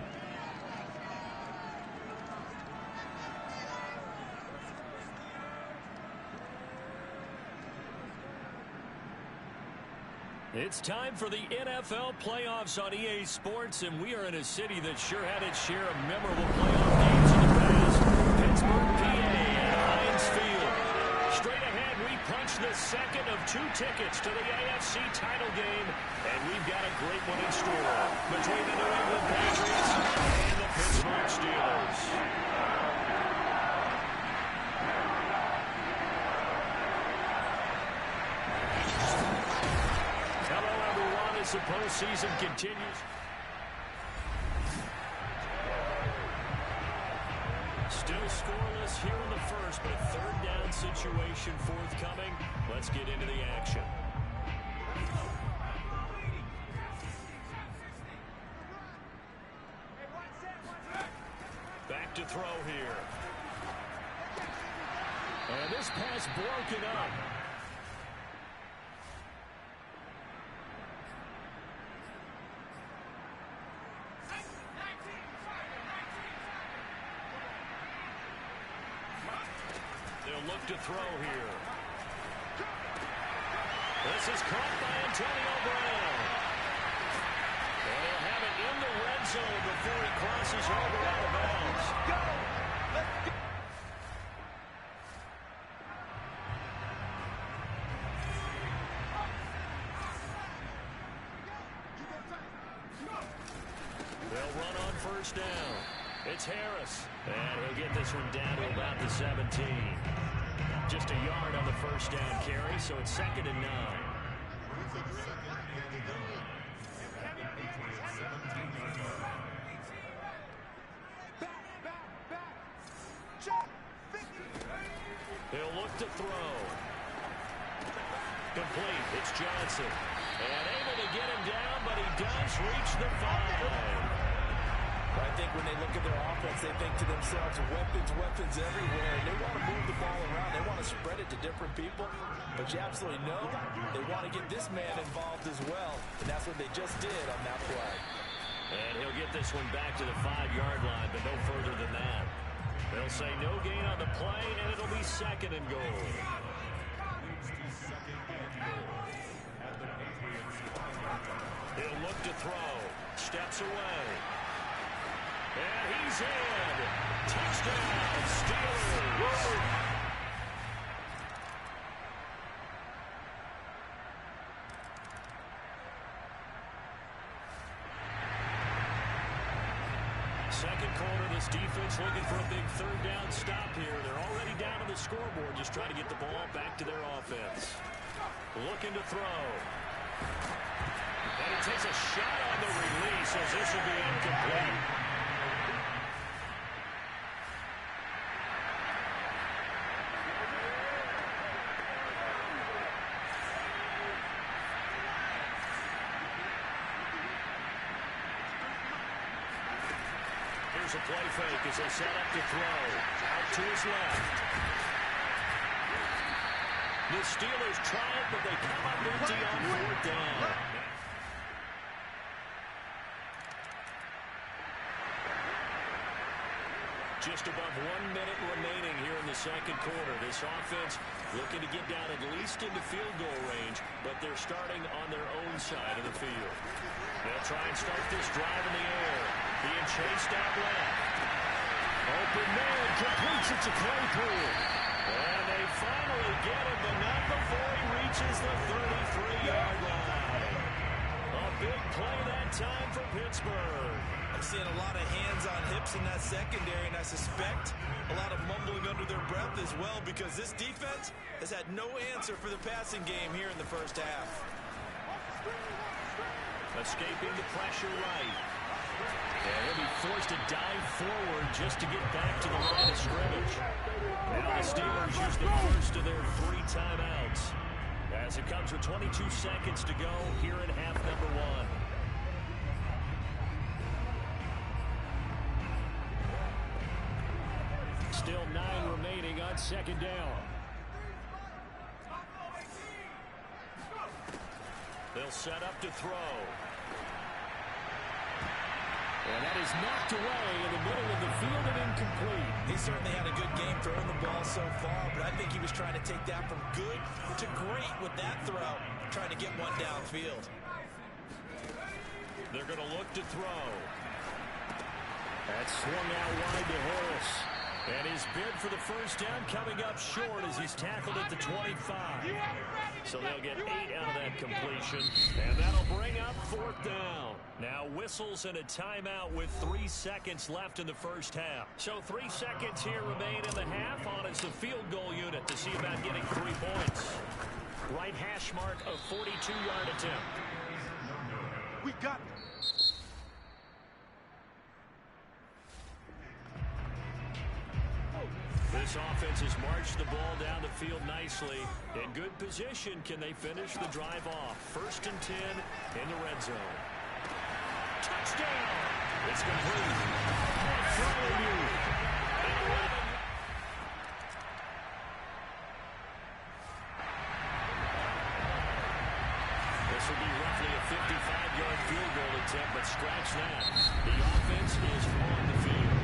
It's time for the NFL playoffs on EA Sports, and we are in a city that sure had its share of memorable playoff games in the past. Pittsburgh, PA, at Heinz Field. Straight ahead, we punch the second of 2 tickets to the AFC title game, and we've got a great one in store between the New England Patriots and the Pittsburgh Steelers. As the postseason continues. Still scoreless here in the first, but third down situation forthcoming. Let's get into the action. Back to throw here. And this pass broken up. Look to throw here. This is caught by Antonio Brown. And he'll have it in the red zone before he crosses over out of bounds. They'll run on first down. It's Harris. And he'll get this one down to about the 17. Just a yard on the first down carry, so it's 2nd and 9. He'll look to throw. Complete. It's Johnson. And able to get him down, but he does reach the 5. I think when they look at their offense, they think to themselves, weapons everywhere. They want to move the ball around. They want to spread it to different people. But you absolutely know they want to get this man involved as well. And that's what they just did on that play. And he'll get this one back to the 5-yard line, but no further than that. They'll say no gain on the play, and it'll be 2nd and goal. He'll look to throw. Steps away. And he's in. Touchdown, Steelers. Second quarter, this defense looking for a big 3rd down stop here. They're already down on the scoreboard, just trying to get the ball back to their offense. Looking to throw. And he takes a shot on the release as this will be incomplete. Here's a play fake as they set up to throw. Out to his left. The Steelers try it, but they come up empty on 4th down. Just above 1 minute remaining here in the second quarter. This offense looking to get down at least into field goal range, but they're starting on their own side of the field. They'll try and start this drive in the air. Being chased out left. Open man completes it to Claypool. And they finally get him, but not before he reaches the 33-yard line. A big play that time for Pittsburgh. I'm seeing a lot of hands on hips in that secondary, and I suspect a lot of mumbling under their breath as well, because this defense has had no answer for the passing game here in the first half. Escaping the pressure right. And he'll be forced to dive forward just to get back to the line of scrimmage. Now the Steelers use the first of their 3 timeouts as it comes with 22 seconds to go here in half number 1. Still 9 remaining on 2nd down. They'll set up to throw. And that is knocked away in the middle of the field and incomplete. He certainly had a good game throwing the ball so far, but I think he was trying to take that from good to great with that throw, trying to get one downfield. They're going to look to throw. That's swung out wide to Harris. And his bid for the first down coming up short as he's tackled at the 25. So they'll get 8 out of that completion. And that'll bring up 4th down. Now whistles and a timeout with 3 seconds left in the first half. So 3 seconds here remain in the half on as the field goal unit to see about getting 3 points. Right hash mark of 42-yard attempt. We got This offense has marched the ball down the field nicely. In good position, can they finish the drive off? 1st and 10 in the red zone. Touchdown! It's complete. This will be roughly a 55-yard field goal attempt, but scratch that. The offense is on the field.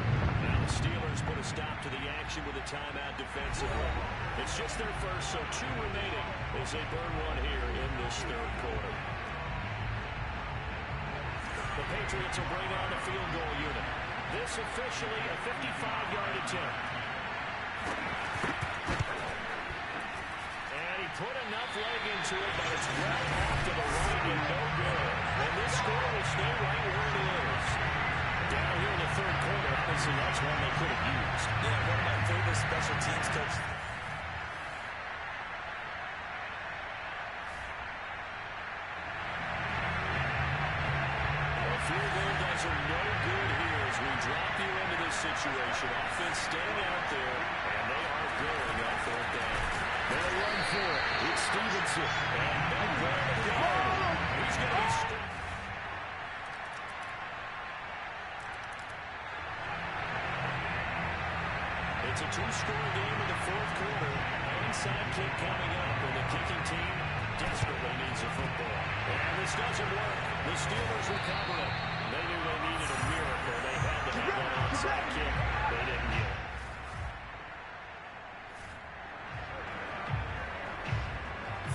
Now the Steelers put a stop to the action with a timeout defensively. It's just their first, so 2 remaining as they burn one here in this 3rd quarter. The Patriots will bring on the field goal unit. This officially a 55-yard attempt. And he put enough leg into it, but it's well off to the right and no good. And this score will stay right where it is. Down here in the 3rd quarter, obviously that's one they could have used. Yeah, one of my favorite special teams coaches. Field goal does her no good here as we drop you into this situation. Offense staying out there, and they are going on fourth down. They'll run for it. It's Stevenson. And nowhere to go. He's going to be struck. It's a two-score game in the fourth quarter. Onside kick coming up, and the kicking team desperately needs a football. And this doesn't work. The Steelers recover it. They knew they needed a miracle. They had to have that onside kick. They didn't get it.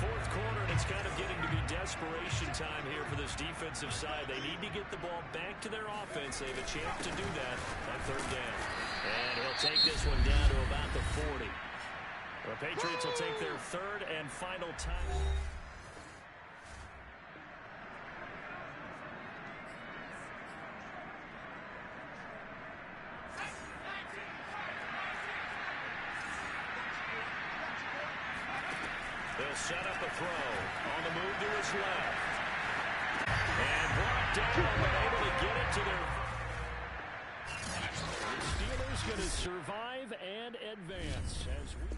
Fourth quarter, and it's kind of getting to be desperation time here for this defensive side. They need to get the ball back to their offense. They have a chance to do that on third down. And he'll take this one down to about the 40. The Patriots will take their third and final time. They'll set up a throw. On the move to his left. And brought down, but able to get it to their... The Steelers going to survive and advance as we...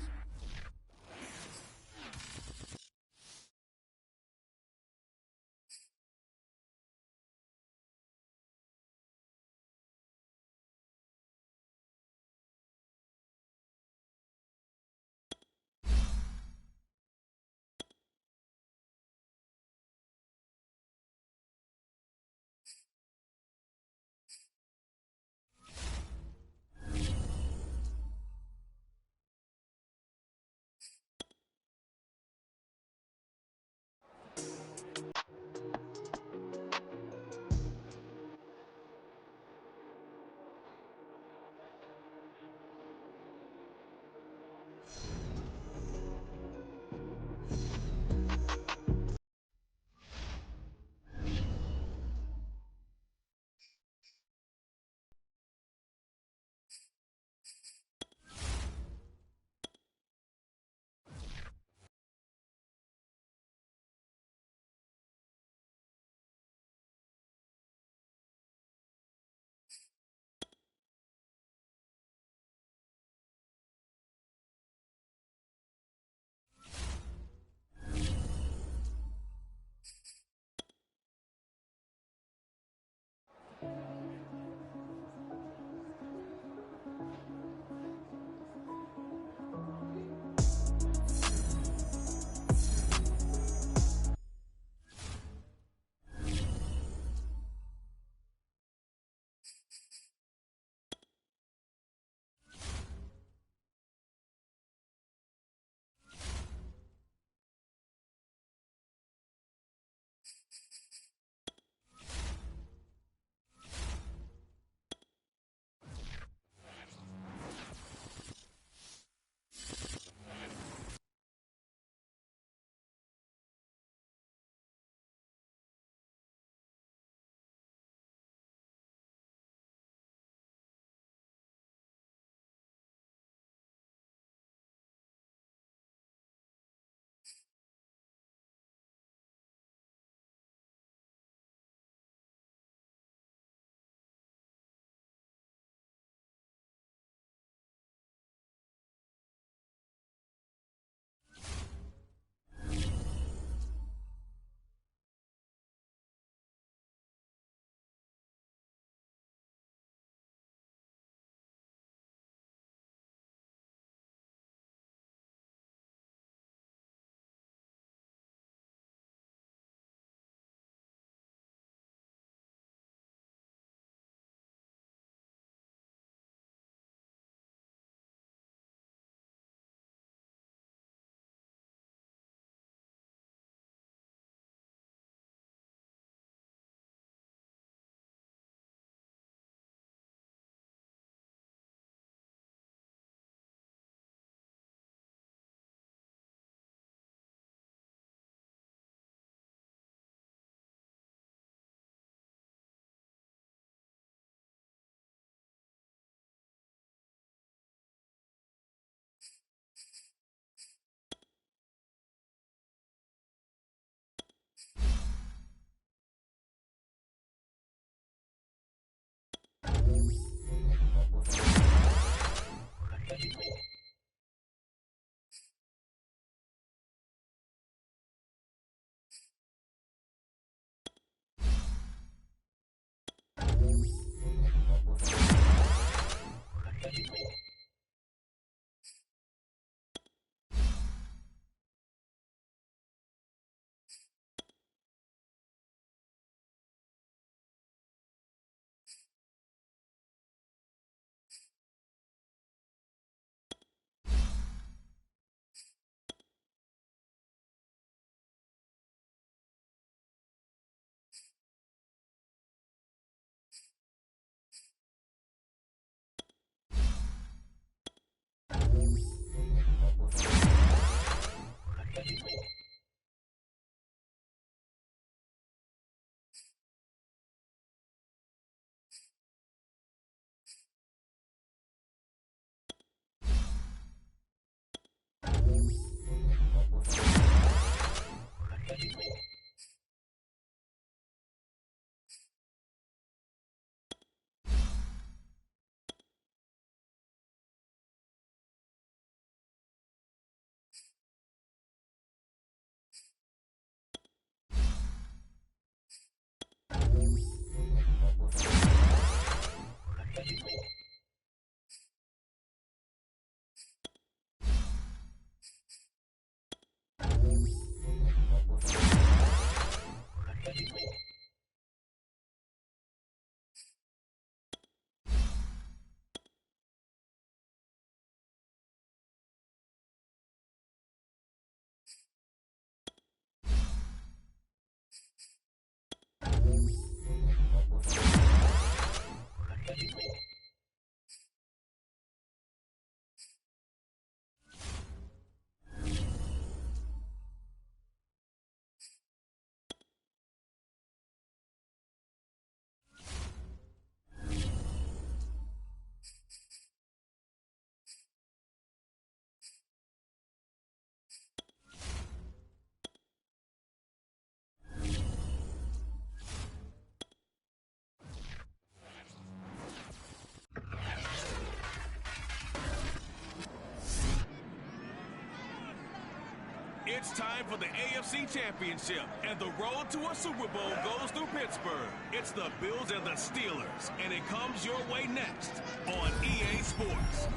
It's time for the AFC Championship, and the road to a Super Bowl goes through Pittsburgh. It's the Bills and the Steelers, and it comes your way next on EA Sports.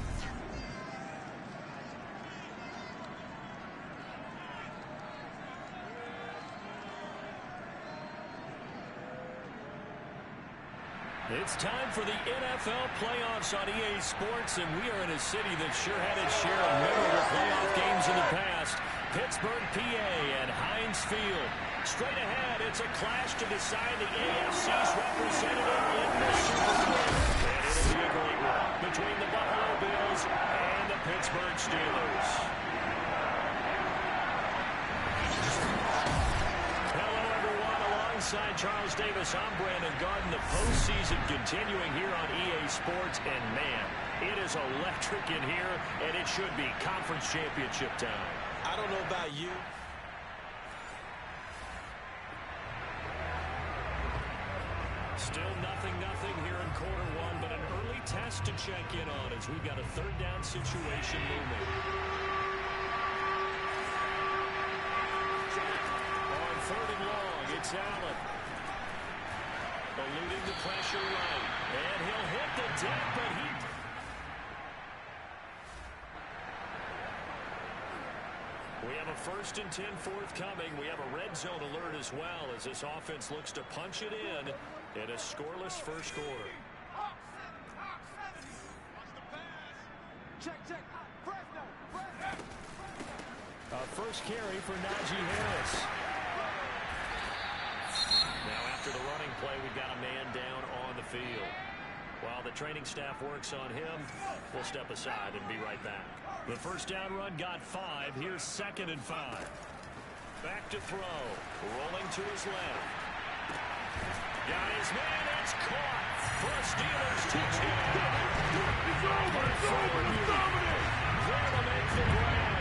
It's time for the NFL playoffs on EA Sports, and we are in a city that sure had its share of memorable playoff games in the past. Pittsburgh, PA, and Heinz Field. Straight ahead, it's a clash to decide the AFC's representative in the Super Bowl. And it'll be a great one between the Buffalo Bills and the Pittsburgh Steelers. Alongside Charles Davis, I'm Brandon Garden. The postseason continuing here on EA Sports, and man, it is electric in here, and it should be conference championship time. I don't know about you. Still 0-0 here in quarter one, but an early test to check in on as we've got a third down situation looming. On third and long, it's Allen. Eluding the pressure right. And he'll hit the deck, but he... We have a 1st and 10 forthcoming. We have a red zone alert as well as this offense looks to punch it in a scoreless first quarter. Check. First carry for Najee Harris. Now after the running play, we've got a man down on the field. While the training staff works on him, we'll step aside and be right back. The first down run got 5. Here's 2nd and 5. Back to throw. Rolling to his left. Got his man. It's caught for a Steelers touchdown. It's over. There to make the grab.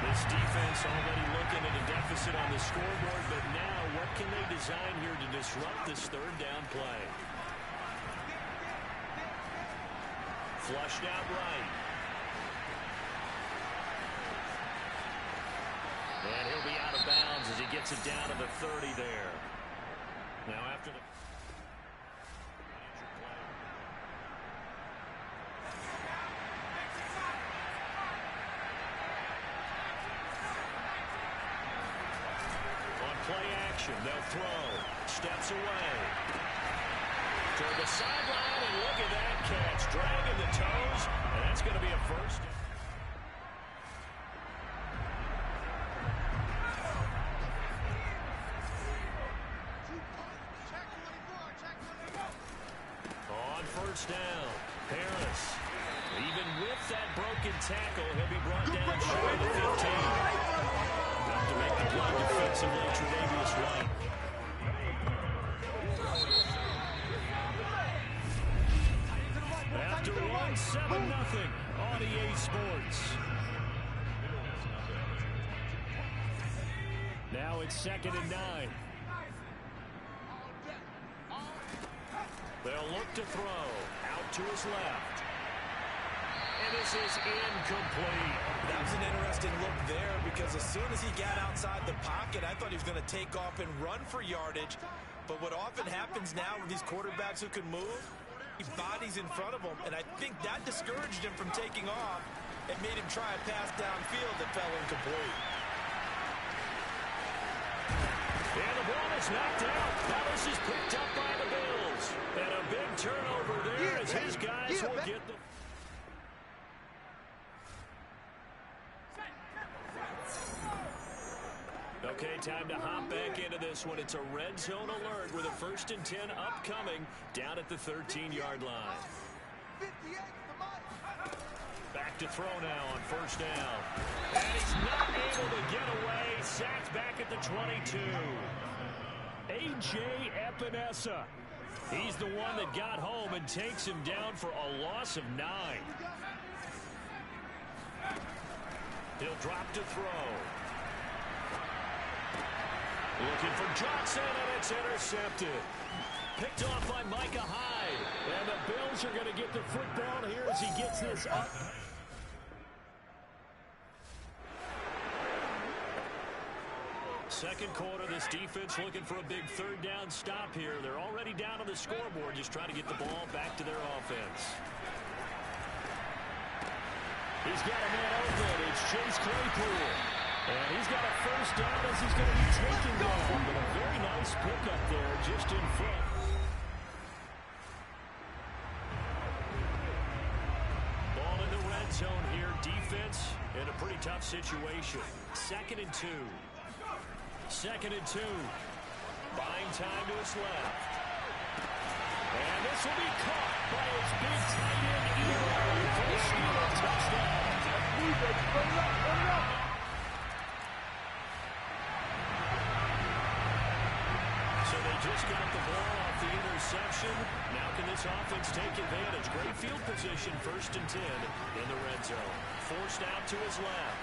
This defense already looking at a deficit on the scoreboard, but now what can they design here to disrupt this third down play? Flushed out right. And he'll be out of bounds as he gets it down to the 30 there. Now after the... Play action, they'll throw, steps away, toward the sideline, and look at that catch, dragging the toes, and that's going to be a first. On first down, Harris, even with that broken tackle, he'll be brought down short of the 15. To make the play defensively, Tre'Davious White. After 7-0 on EA Sports. Now it's 2nd and 9. They'll look to throw. Out to his left. And this is incomplete. That was an interesting look there because as soon as he got outside the pocket, I thought he was going to take off and run for yardage. But what often happens now with these quarterbacks who can move, he bodies in front of him, and I think that discouraged him from taking off and made him try a pass downfield that fell incomplete. And the ball is knocked out. Dallas is picked up by the Bills. And a big turnover there as his guys will get the... Okay, time to hop back into this one. It's a red zone alert with a 1st and 10 upcoming down at the 13-yard line. Back to throw now on first down. And he's not able to get away. Sacked back at the 22. A.J. Epinesa. He's the one that got home and takes him down for a loss of 9. He'll drop to throw. Looking for Johnson, and it's intercepted. Picked off by Micah Hyde. And the Bills are going to get the football here as he gets this up. Second quarter, this defense looking for a big third down stop here. They're already down on the scoreboard, just trying to get the ball back to their offense. He's got a man open. It's Chase Claypool. And he's got a first down as he's going to be taken down. But a very nice pickup there just in front. Ball in the red zone here. Defense in a pretty tough situation. 2nd and 2. 2nd and 2. Buying time to his left. And this will be caught by his big tight end, Eli, for a Steeler touchdown. So they just got the ball off the interception. Now can this offense take advantage? Great field position, 1st and 10 in the red zone. Forced out to his left.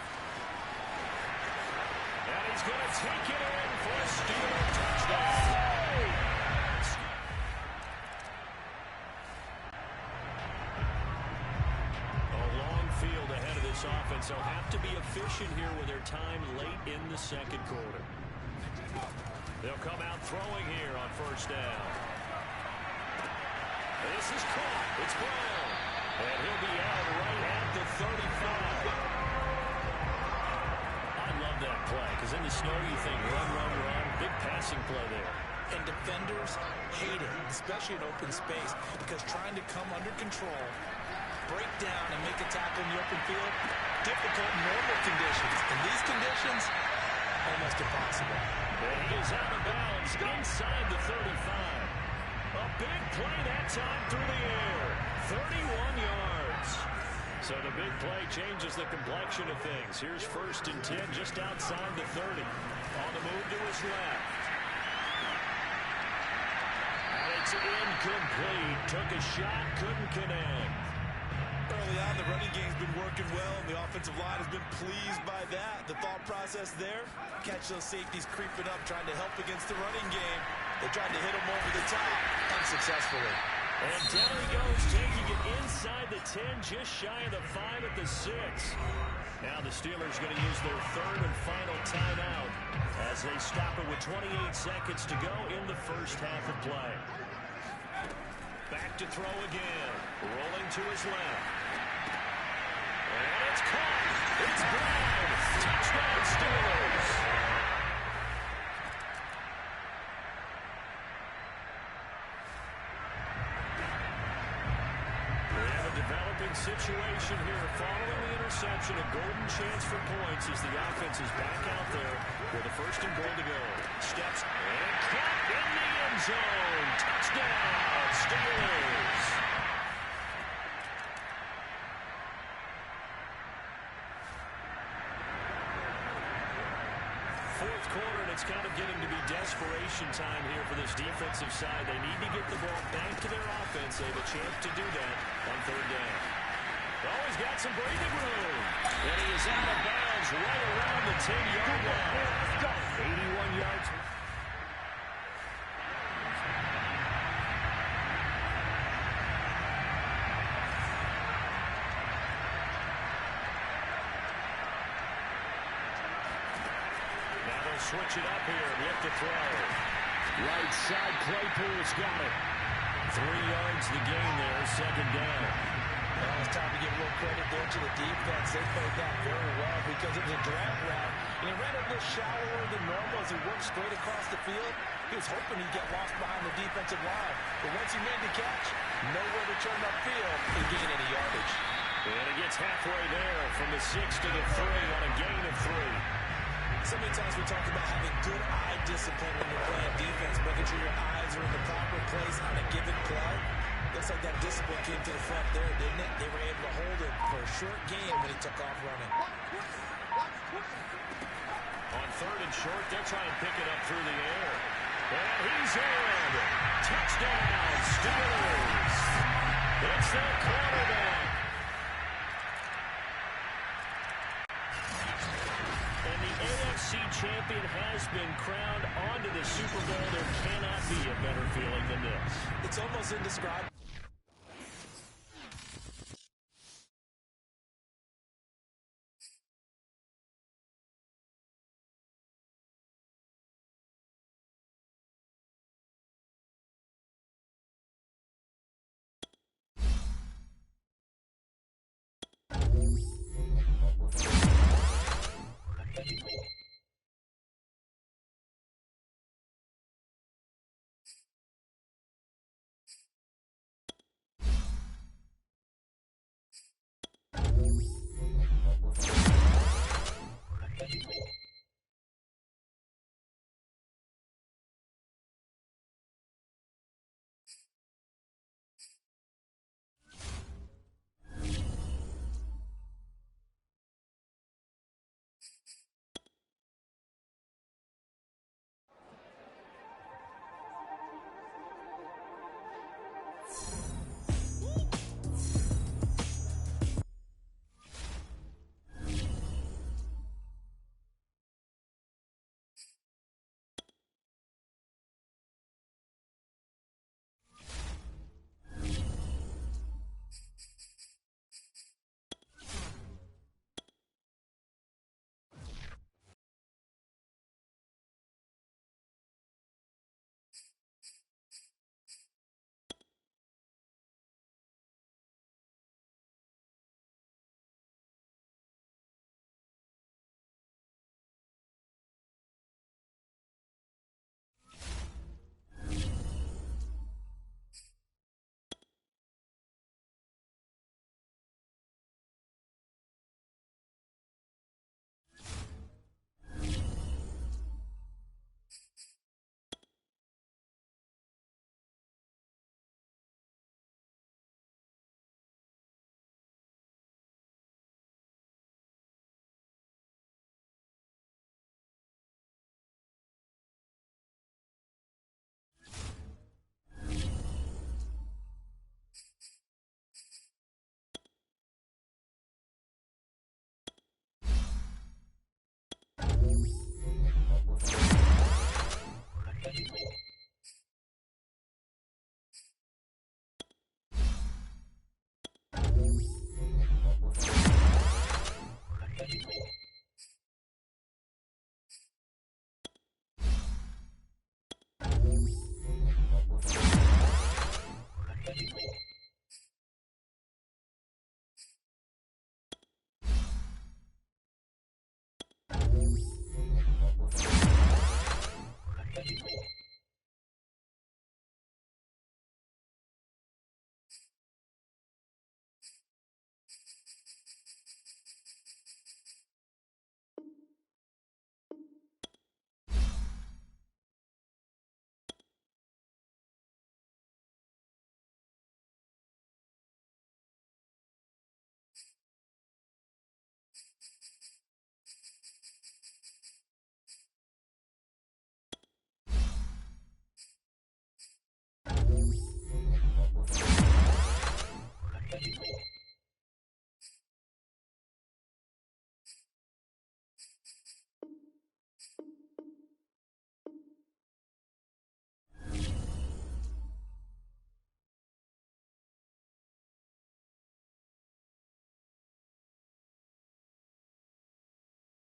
And he's going to take it in for a Steeler touchdown. A long field ahead of this offense. They'll have to be efficient here with their time late in the second quarter. They'll come out throwing here on 1st down. This is caught. It's Brown. And he'll be out right at the 35. That play, because in the snow you think run, run, run. Big passing play there. And defenders hate it, especially in open space, because trying to come under control, break down, and make a tackle in the open field, difficult in normal conditions. In these conditions, almost impossible. And he is out of bounds inside the 35. A big play that time through the air. 31 yards. So the big play changes the complexion of things. Here's 1st and 10 just outside the 30. On the move to his left. And it's incomplete. Took a shot, couldn't connect. Early on, the running game's been working well, and the offensive line has been pleased by that. The thought process there, catch those safeties creeping up, trying to help against the running game. They tried to hit them over the top, unsuccessfully. And down he goes, taking it inside the 10, just shy of the 5 at the 6. Now the Steelers going to use their 3rd and final timeout as they stop it with 28 seconds to go in the first half of play. Back to throw again, rolling to his left. And it's caught. It's Brown. Touchdown Steelers. Situation here following the interception. A golden chance for points as the offense is back out there with a 1st and goal to go. Steps and caught in the end zone. Touchdown Steelers. Fourth quarter, and it's kind of getting to be desperation time here for this defensive side. They need to get the ball back to their offense. They have a chance to do that on 3rd down. Oh, he's got some breathing room. And he is out of bounds right around the 10-yard line. 81 yards. Now they'll switch it up here. Look to throw. Right side, Claypool's got it. 3 yards the gain there, 2nd down. Well, it's time to give a little credit there to the defense. They played that very well because it was a drag route. And he ran a little shallower than normal as he worked straight across the field. He was hoping he'd get lost behind the defensive line. But once he made the catch, nowhere to turn upfield to gain any yardage. And he gets halfway there from the 6 to the 3 on a gain of 3. So many times we talk about having good eye discipline when you're playing defense, making sure your eyes are in the proper place on a given play. Looks like that discipline came to the front there, didn't it? They were able to hold him for a short game when he took off running. On 3rd and short, they'll try and pick it up through the air. And he's in. Touchdown, Steelers. It's their quarterback. And the AFC Championship champion has been crowned onto the Super Bowl. There cannot be a better feeling than this. It's almost indescribable.